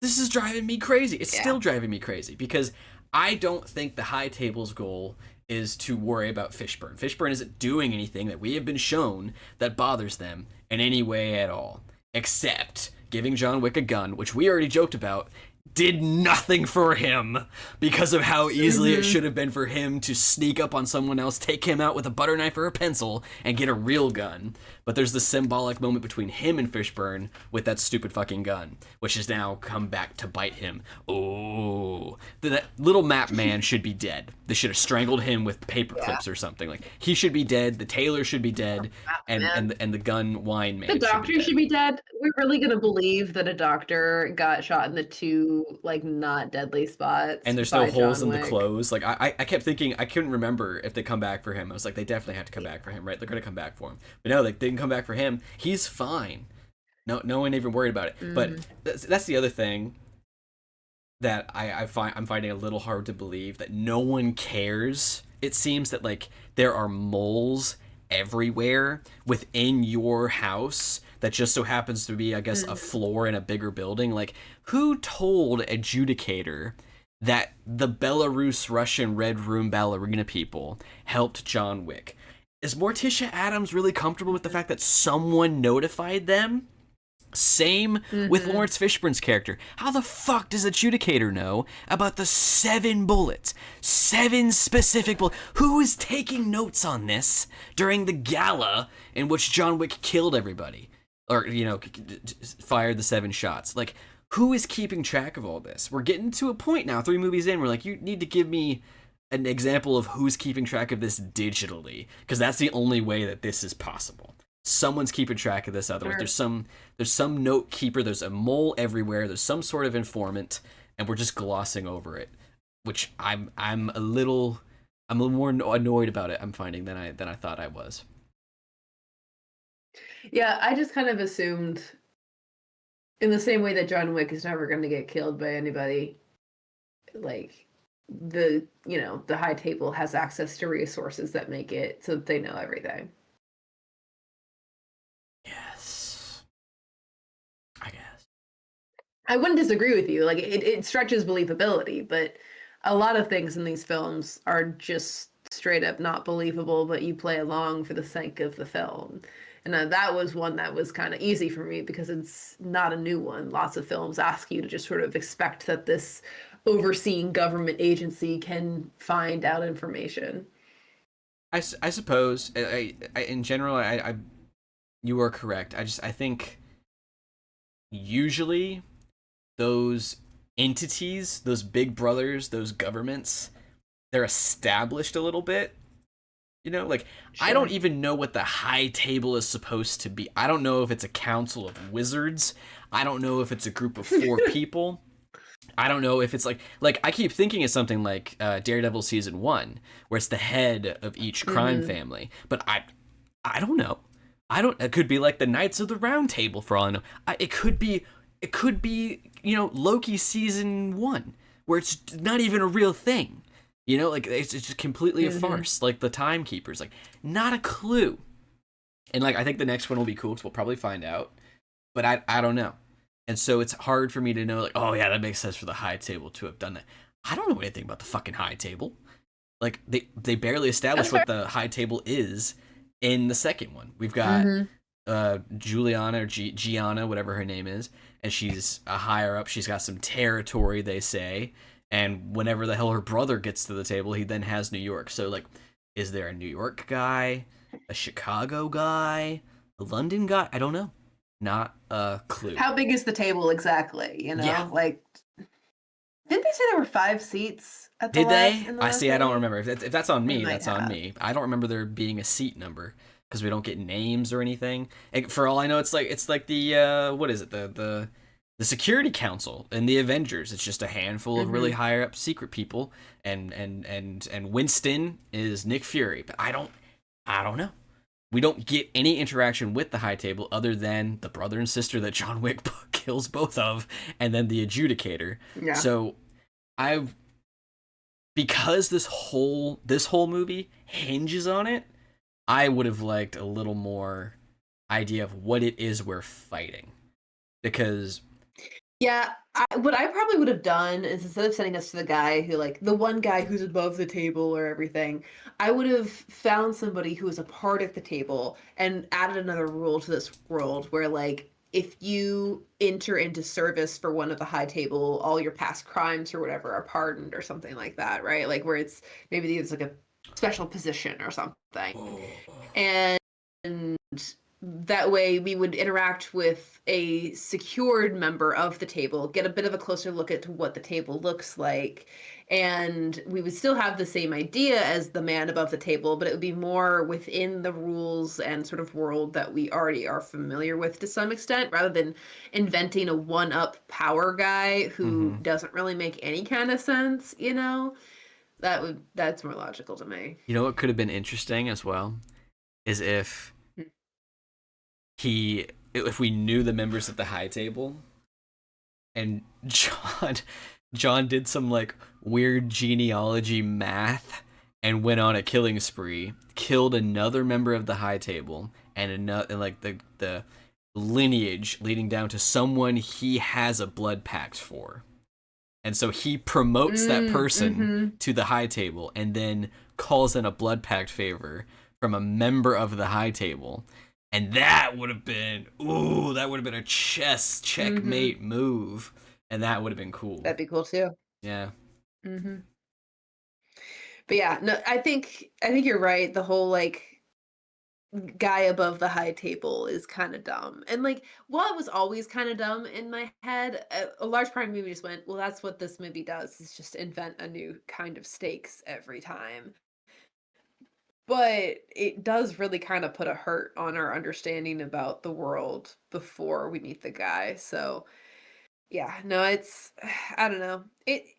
This is driving me crazy. It's still driving me crazy, because I don't think the High Table's goal is to worry about Fishburne. Fishburne isn't doing anything that we have been shown that bothers them in any way at all, except giving John Wick a gun, which we already joked about, did nothing for him because of how easily it should have been for him to sneak up on someone else, take him out with a butter knife or a pencil, and get a real gun. But there's this symbolic moment between him and Fishburne with that stupid fucking gun, which has now come back to bite him. Oh, that little map man should be dead. They should have strangled him with paper clips or something. Like, he should be dead. The tailor should be dead, and the gun wine man. The doctor should be dead. We're really gonna believe that a doctor got shot in the 2 like not dedeadly spots, and there's no holes in the clothes. Like, I kept thinking, I couldn't remember if they come back for him. I was like, they definitely have to come back for him, right? They're gonna come back for him. But no, they didn't come back for him. He's fine. No one even worried about it. But that's the other thing that I'm finding a little hard to believe, that no one cares. It seems that, like, there are moles everywhere within your house that just so happens to be, I guess, a floor in a bigger building. Like, who told Adjudicator that the Belarus Russian Red Room ballerina people helped John Wick? Is Morticia Addams really comfortable with the fact that someone notified them? Same with Lawrence Fishburne's character. How the fuck does Adjudicator know about the 7 bullets? 7 specific bullets. Who is taking notes on this during the gala in which John Wick killed everybody? Or, you know, fired the 7 shots. Like, who is keeping track of all this? We're getting to a point now, 3 movies in, where, like, you need to give me an example of who's keeping track of this digitally, because that's the only way that this is possible. Someone's keeping track of this otherwise. Sure. There's some note keeper, there's a mole everywhere, there's some sort of informant, and we're just glossing over it. Which I'm a little more annoyed about it, I'm finding, than I thought I was. Yeah, I just kind of assumed, in the same way that John Wick is never going to get killed by anybody, like the high table has access to resources that make it so that they know everything. Yes. I guess. I wouldn't disagree with you. Like it stretches believability, but a lot of things in these films are just straight up not believable, but you play along for the sake of the film. And that was one that was kind of easy for me because it's not a new one. Lots of films ask you to just sort of expect that this overseeing government agency can find out information. I suppose in general you are correct. I think usually those entities, those big brothers, those governments, they're established a little bit. Like, I don't Sure. even know what the high table is supposed to be. I don't know if it's a council of wizards. I don't know if it's a group of four people. I don't know if it's like I keep thinking it's something like Daredevil season 1, where it's the head of each crime Mm-hmm. family. But I don't know. I don't. It could be like the Knights of the Round Table for all I know. It could be Loki season 1, where it's not even a real thing. Like it's just completely a Mm-hmm. farce. Like the Timekeepers, like not a clue. And like I think the next one will be cool because we'll probably find out. But I don't know. And so it's hard for me to know, like, oh yeah, that makes sense for the high table to have done that. I don't know anything about the fucking high table. Like they barely That's establish fair. what the high table is in the second one. We've got Mm-hmm. Juliana or Gianna, whatever her name is, and she's a higher up. She's got some territory, they say, and whenever the hell her brother gets to the table, he then has New York. So like, is there a New York guy, a Chicago guy, a London guy? I don't know. Not a clue. How big is the table exactly? Yeah. Like, didn't they say there were 5 seats at the Did last they? in the I last see. I don't movie? remember. If that's on They me, might that's on have. me. I don't remember there being a seat number because we don't get names or anything. And for all I know, it's like the what is it, the Security Council in the Avengers. It's just a handful of really Mm-hmm. higher up secret people, and Winston is Nick Fury. But I don't know. We don't get any interaction with the High Table other than the brother and sister that John Wick kills both of, and then the Adjudicator. Yeah. So I because this whole movie hinges on it, I would have liked a little more idea of what it is we're fighting. Because Yeah, what I probably would have done is instead of sending us to the guy who, like, the one guy who's above the table or everything, I would have found somebody who was a part of the table and added another rule to this world where, like, if you enter into service for one of the high table, all your past crimes or whatever are pardoned or something like that, right? Like, where it's maybe there's like a special position or something. oh, And that way we would interact with a secured member of the table, get a bit of a closer look at what the table looks like, and we would still have the same idea as the man above the table, but it would be more within the rules and sort of world that we already are familiar with to some extent, rather than inventing a one-up power guy who mm-hmm. doesn't really make any kind of sense. That's more logical to me. You know what could have been interesting as well is if we knew the members of the High Table and John did some like weird genealogy math and went on a killing spree, killed another member of the High Table and another, and like the lineage leading down to someone he has a blood pact for. And so he promotes that person Mm-hmm. to the High Table and then calls in a blood pact favor from a member of the High Table. And that would have been a chess Mm-hmm. checkmate move. And that would have been cool. That'd be cool too. Yeah. Mm-hmm. But yeah, no, I think you're right. The whole like guy above the high table is kind of dumb. And like, while it was always kind of dumb in my head, a large part of me just went, well, that's what this movie does, is just invent a new kind of stakes every time. But it does really kind of put a hurt on our understanding about the world before we meet the guy. So yeah, no, it's I don't know. It's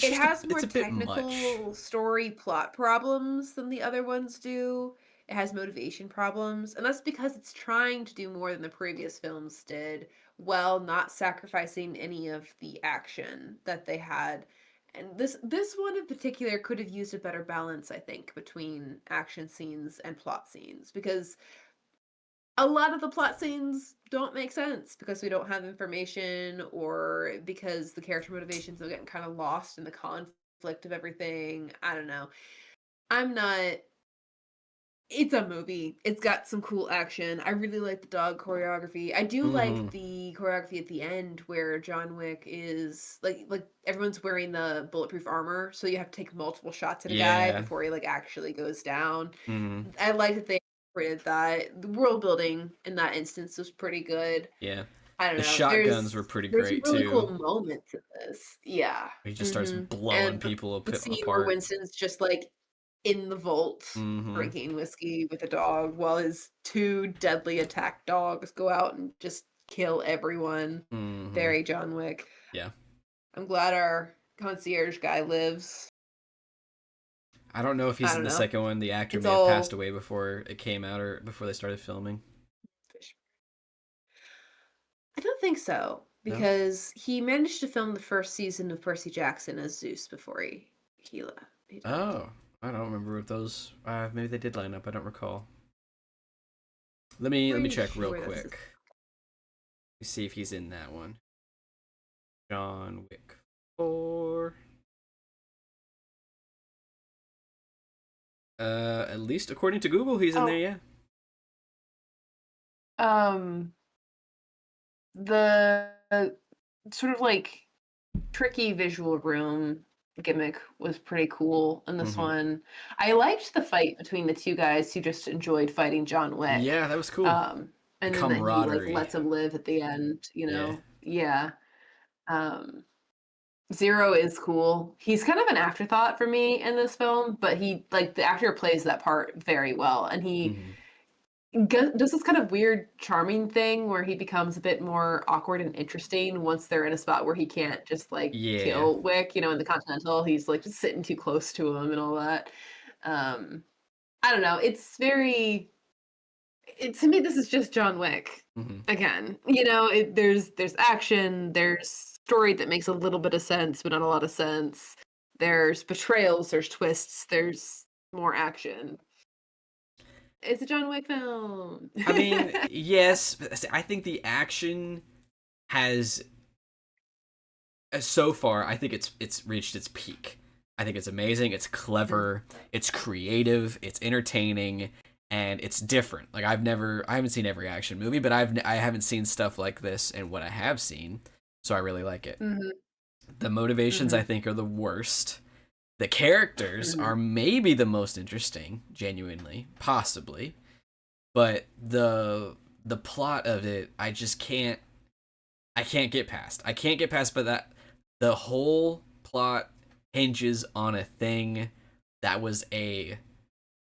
It just a, has more it's a bit much. technical story plot problems than the other ones do. It has motivation problems, and that's because it's trying to do more than the previous films did, while not sacrificing any of the action that they had. And this one in particular could have used a better balance, I think, between action scenes and plot scenes, because a lot of the plot scenes don't make sense because we don't have information, or because the character motivations are getting kind of lost in the conflict of everything. I don't know. I'm not It's a movie. It's got some cool action. I really like the dog choreography. I do like Hmm. the choreography at the end where John Wick is like everyone's wearing the bulletproof armor, so you have to take multiple shots at a guy Yeah. before he like actually goes down. Hmm. I like that they incorporated that. The world building in that instance was pretty good. Yeah. I don't The know. shotguns were pretty There's some great really too. cool moments in this. Yeah. He just starts Mhm. blowing And people the scene where apart. Winston's just like in the vault Hmm. drinking whiskey with a dog while his two deadly attack dogs go out and just kill everyone. Hmm. Very John Wick. Yeah. I'm glad our concierge guy lives. I don't know if I he's in don't the know. second one. The actor It's may have passed all away before it came out or before they started filming. I don't think so, No? because he managed to film the first season of Percy Jackson as Zeus before he left. He died. Oh, I don't remember if those. Maybe they did line up. I don't recall. Let me Pretty check real sure that's his. quick. See if he's in that one. John Wick 4. At least according to Google, he's in there. Oh, Yeah. um, the sort of like tricky visual room gimmick was pretty cool in this Mm-hmm. one. I liked the fight between the two guys who just enjoyed fighting John Wick. Yeah, that was cool. Um, The and then that he like camaraderie. lets him live at the end, you Yeah. know? Yeah. Um, Zero is cool. He's kind of an afterthought for me in this film, but he like the actor plays that part very well, and he Mm-hmm. does this kind of weird, charming thing where he becomes a bit more awkward and interesting once they're in a spot where he can't just like Yeah. kill Wick. You know, in the Continental, he's like just sitting too close to him and all that. Um, I don't know. It's very. To me, this is just John Wick Mm-hmm. again. You know, there's action, there's story that makes a little bit of sense, but not a lot of sense. There's betrayals, there's twists, there's more action. It's a John Wick film. I mean, yes. I think the action has so far. I think it's reached its peak. I think it's amazing. It's clever. It's creative. It's entertaining, and it's different. Like I haven't seen every action movie, but I haven't seen stuff like this, and what I have seen, so I really like it. Mhm, The motivations I mhm, think are the worst. The characters are mhm. maybe the most interesting, genuinely, possibly, but the plot of it, I can't get past. I can't get past, but that the whole plot hinges on a thing that was a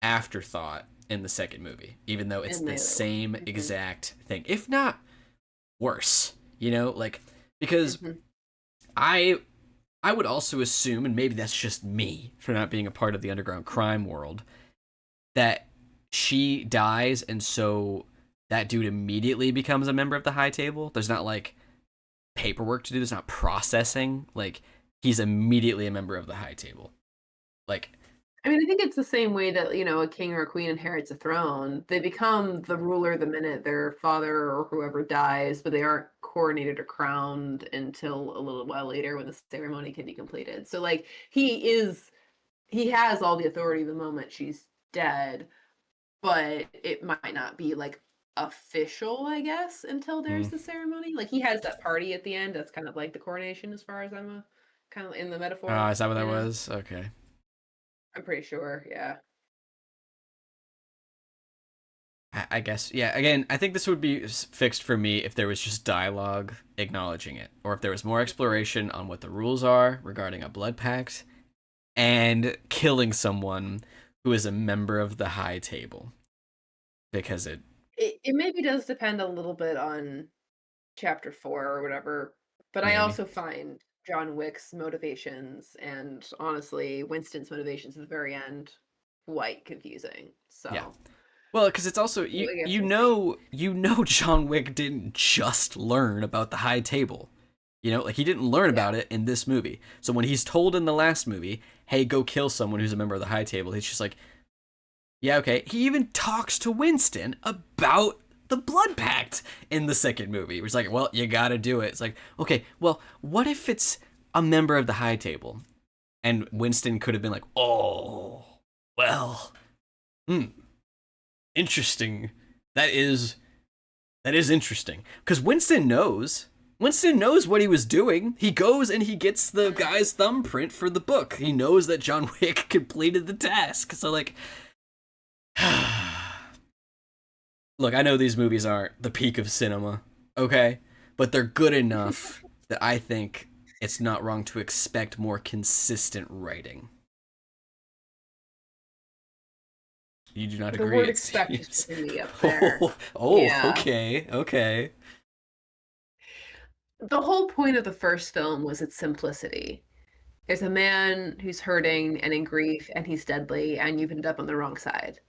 afterthought in the second movie, even though it's And the the other one. same Mhm, exact thing, if not worse. You know, like because mhm. I I would also assume, and maybe that's just me for not being a part of the underground crime world, that she dies, and so that dude immediately becomes a member of the high table. There's not like paperwork to do. There's not processing. Like he's immediately a member of the high table. Like I mean, I think it's the same way that, you know, a king or a queen inherits a throne. They become the ruler the minute their father or whoever dies, but they aren't coronated or crowned until a little while later when the ceremony can be completed. So, like, he has all the authority the moment she's dead, but it might not be like official, I guess, until there's mm, the ceremony. Like, he has that party at the end. That's kind of like the coronation, as far as I'm kind of in the metaphor, is that what you that know? was? Okay. I'm pretty sure. Yeah. I guess, yeah, again, I think this would be fixed for me if there was just dialogue acknowledging it, or if there was more exploration on what the rules are regarding a blood pact and killing someone who is a member of the High Table. Because It maybe does depend a little bit on chapter 4 or whatever, but I maybe, also find John Wick's motivations and honestly Winston's motivations at the very end quite confusing. yeah. So, Well, because it's also I guess we'll see. you know John Wick didn't just learn about the High Table. You know, like he didn't learn Yeah. about it in this movie. So when he's told in the last movie, "Hey, go kill someone who's a member of the High Table," he's just like, "Yeah, okay." He even talks to Winston about the blood pact in the second movie. He's like, "Well, you got to do it." It's like, "Okay, well, what if it's a member of the High Table?" And Winston could have been like, "Oh, well, hmm, interesting. That is that is interesting." Because Winston knows. Winston knows what he was doing. He goes and he gets the guy's thumbprint for the book. He knows that John Wick completed the task. So like, look, I know these movies aren't the peak of cinema, okay, but they're good enough that I think it's not wrong to expect more consistent writing. You do not The agree, word it expect is seems. putting me up there. Yeah. Okay, okay. The whole point of the first film was its simplicity. There's a man who's hurting and in grief and he's deadly and you've ended up on the wrong side.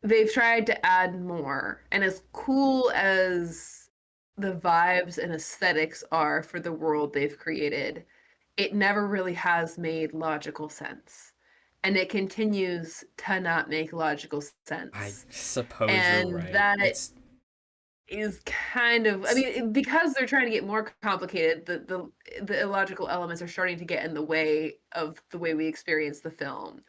They've tried to add more, and as cool as the vibes and aesthetics are for the world they've created, it never really has made logical sense. And it continues to not make logical I sense. suppose you're And right. that is kind of, I mean, because they're trying to get more complicated, the illogical elements are starting to get in the way of the way we experience the film.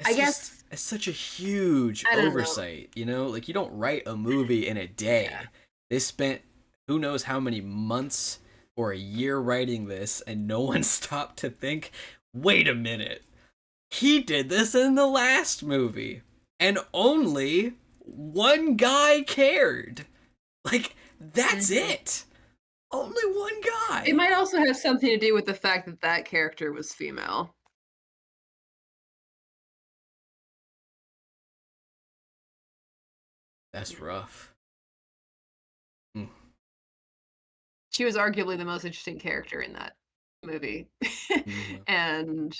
I guess it's such a huge I don't know. oversight, you know? Like you don't write a movie in a Yeah. day. They spent who knows how many months or a year writing this and no one stopped to think, "Wait a minute. He did this in the last movie and only one guy cared." Like that's Mhm. it. Only one It guy. might also have something to do with the fact that that character was female. That's rough. Mm. She was arguably the most interesting character in that movie. Mm. And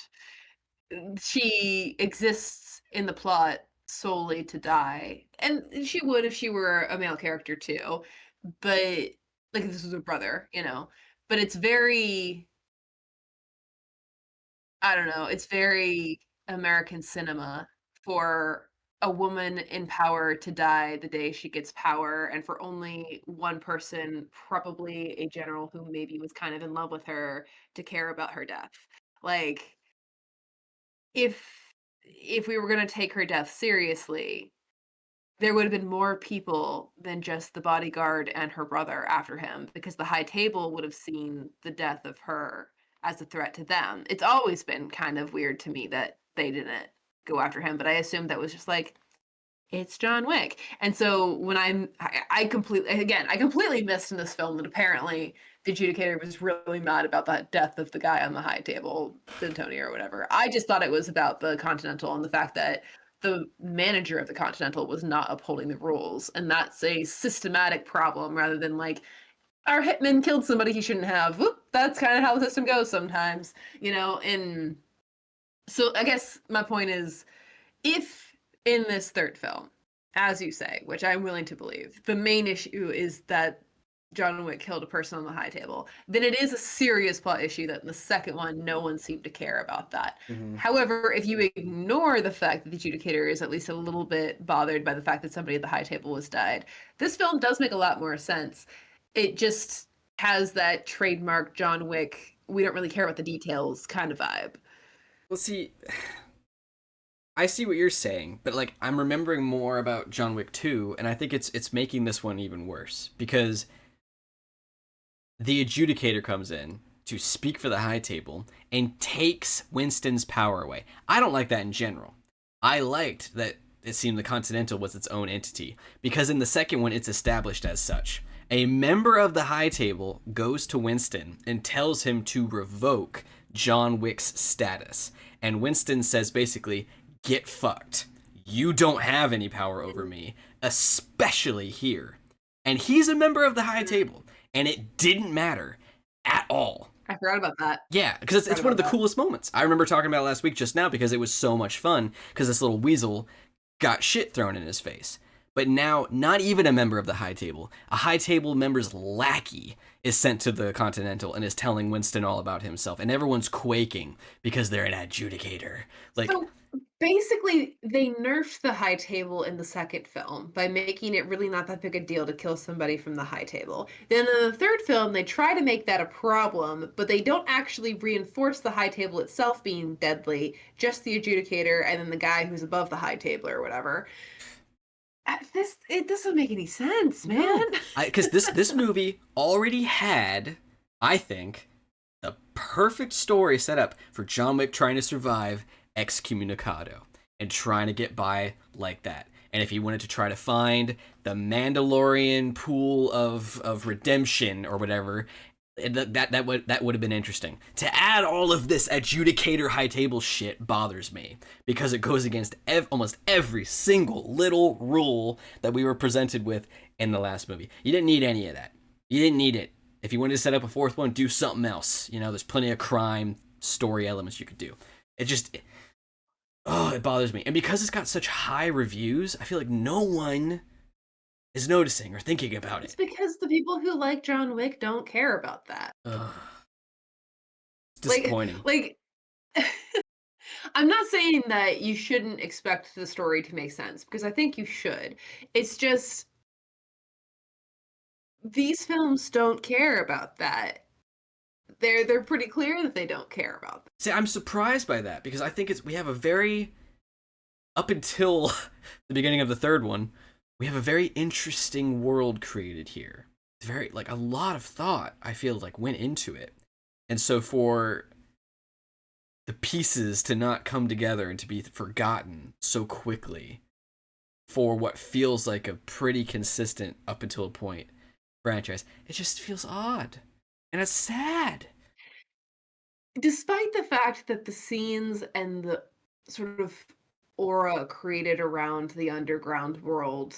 she exists in the plot solely to die. And she would if she were a male character too. But like if this was a brother, you know. But it's very I don't know, it's very American cinema for a woman in power to die the day she gets power, and for only one person, probably a general who maybe was kind of in love with her, to care about her death. Like, if we were gonna take her death seriously, there would have been more people than just the bodyguard and her brother after him, because the High Table would have seen the death of her as a threat to them. It's always been kind of weird to me that they didn't go after him, but I assumed that was just like, it's John Wick. And so when I completely missed in this film that apparently the adjudicator was really mad about the death of the guy on the High Table, D'Antonio or whatever. I just thought it was about the Continental and the fact that the manager of the Continental was not upholding the rules, and that's a systematic problem rather than like our hitman killed somebody he shouldn't have. Whoop, that's kind of how the system goes sometimes, you know. And so I guess my point is, if in this third film, as you say, which I'm willing to believe, the main issue is that John Wick killed a person on the High Table, then it is a serious plot issue that in the second one, no one seemed to care about that. Mm-hmm. However, if you ignore the fact that the adjudicator is at least a little bit bothered by the fact that somebody at the High Table was died, this film does make a lot more sense. It just has that trademark John Wick, we don't really care about the details kind of vibe. Well, see, I see what you're saying, but like I'm remembering more about John Wick 2, and I think it's making this one even worse because the adjudicator comes in to speak for the High Table and takes Winston's power away. I don't like that in general. I liked that it seemed the Continental was its own entity, because in the second one it's established as such. A member of the High Table goes to Winston and tells him to revoke John Wick's status. And Winston says basically, get fucked. You don't have any power over me, especially here. And he's a member of the High Table, and it didn't matter at all. I forgot about that. Yeah, because it's one of the coolest moments. I remember talking about it last week just now because it was so much fun, because this little weasel got shit thrown in his face. But now, not even a member of the High Table, a High Table member's lackey is sent to the Continental and is telling Winston all about himself. And everyone's quaking because they're an adjudicator. Like, so basically, they nerfed the High Table in the second film by making it really not that big a deal to kill somebody from the High Table. Then in the third film, they try to make that a problem, but they don't actually reinforce the High Table itself being deadly, just the adjudicator and then the guy who's above the High Table or whatever. It doesn't make any sense, man. Because this movie already had, I think, the perfect story set up for John Wick trying to survive excommunicado and trying to get by like that. And if he wanted to try to find the Mandalorian pool of redemption or whatever, that would have been interesting. To add all of this adjudicator High Table shit bothers me because it goes against almost every single little rule that we were presented with in the last movie. You didn't need any of that. You didn't need it. If you wanted to set up a fourth one, do something else. You know, there's plenty of crime story elements you could do. It bothers me. And because it's got such high reviews, I feel like no one is noticing or thinking about it. It's because the people who like John Wick don't care about that. It's disappointing. Like I'm not saying that you shouldn't expect the story to make sense, because I think you should. It's just these films don't care about that. They're pretty clear that they don't care about that. See, I'm surprised by that because I think we have a very, up until the beginning of the third one, we have a very interesting world created here. It's very, like, a lot of thought, I feel like, went into it. And so for the pieces to not come together and to be forgotten so quickly for what feels like a pretty consistent, up until a point, franchise, it just feels odd. And it's sad. Despite the fact that the scenes and the sort of aura created around the underground world,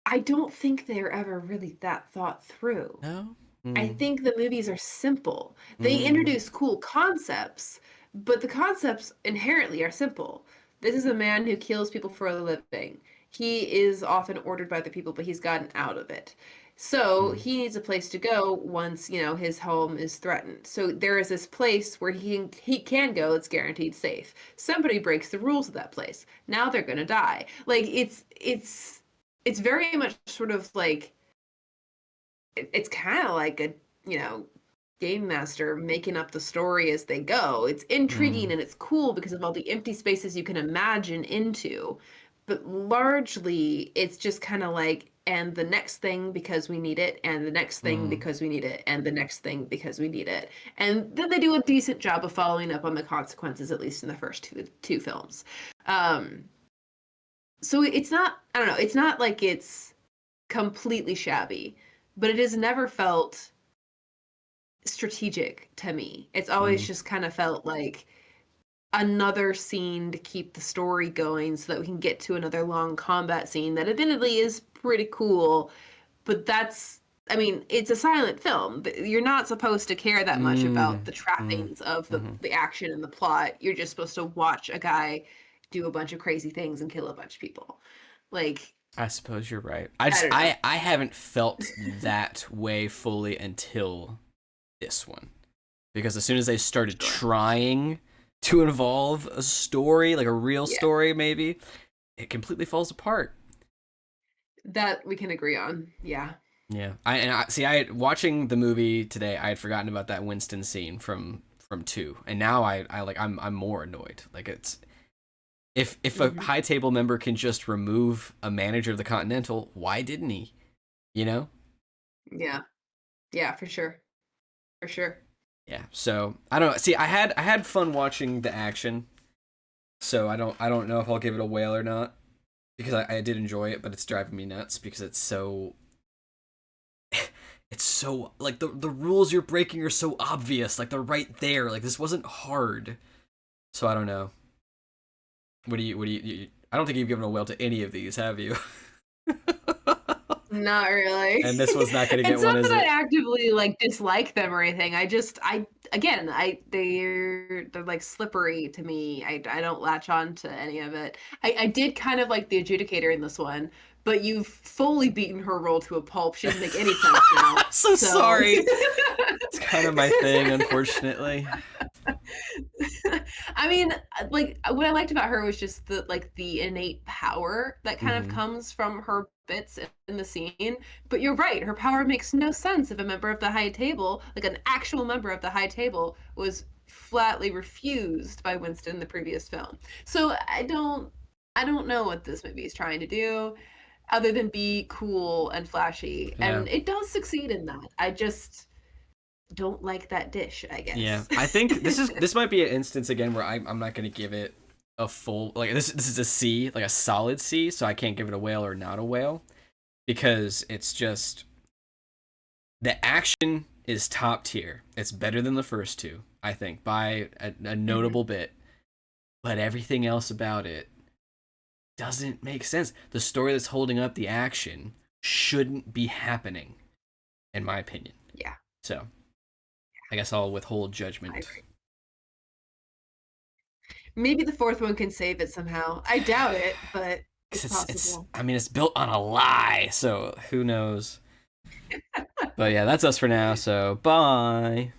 I don't think they're ever really that thought through. No? I think the movies are simple. They introduce cool concepts, but the concepts inherently are simple. This is a man who kills people for a living. He is often ordered by the people, but he's gotten out of it. So he needs a place to go once, his home is threatened. So there is this place where he can go. It's guaranteed safe. Somebody breaks the rules of that place. Now they're gonna die. Like it's very much sort of like, it's kind of like a game master making up the story as they go. It's intriguing and it's cool because of all the empty spaces you can imagine into. But largely, it's just kind of like, and the next thing because we need it, and the next thing because we need it, and the next thing because we need it. And then they do a decent job of following up on the consequences, at least in the first two films. So it's not, I don't know, it's not like it's completely shabby, but it has never felt strategic to me. It's always just kind of felt like another scene to keep the story going so that we can get to another long combat scene that admittedly is pretty cool, but it's a silent film. You're not supposed to care that much about the trappings of the action and the plot. You're just supposed to watch a guy do a bunch of crazy things and kill a bunch of people. Like, I suppose you're right. I haven't felt that way fully until this one, because as soon as they started trying to involve a story, like a real story, maybe, it completely falls apart. That we can agree on. Yeah. Yeah. I watching the movie today, I had forgotten about that Winston scene from 2, and now I'm more annoyed. Like, it's if a High Table member can just remove a manager of the Continental, why didn't he? Yeah. Yeah, for sure. For sure. Yeah. So I don't know. See, I had fun watching the action. So I don't know if I'll give it a whale or not because I did enjoy it, but it's driving me nuts because it's so like the rules you're breaking are so obvious, like they're right there. Like this wasn't hard. So I don't know. I don't think you've given a whale to any of these, have you? Not really. And this one's not going to get It's one, not is that I it? actively like dislike them or anything. I again, they're like slippery to me. I don't latch on to any of it. I did kind of like the adjudicator in this one, but you've fully beaten her role to a pulp. She doesn't make any sense now. So So sorry. It's kind of my thing, unfortunately. I mean, like what I liked about her was just the innate power that kind of Hmm. comes from her bits in the scene. But you're right, her power makes no sense if a member of the High Table, like an actual member of the High Table, was flatly refused by Winston in the previous film. So I don't know what this movie is trying to do other than be cool and flashy. Yeah. And it does succeed in that. I just don't like that dish, I Yeah. guess. I think this might be an instance again where I'm not going to give it a full like this is a C, like a solid C, so I can't give it a whale or not a whale because it's just the action is top tier. It's better than the first two, I think, by a Mhm. notable bit. But everything else about it doesn't make sense. The story that's holding up the action shouldn't be happening, in my opinion. Yeah, So I guess I'll withhold I judgment. agree. Maybe the fourth one can save it somehow. I doubt it, but Cause it's it's possible. I mean it's built on a lie, so who knows? But yeah, that's us for now. So bye.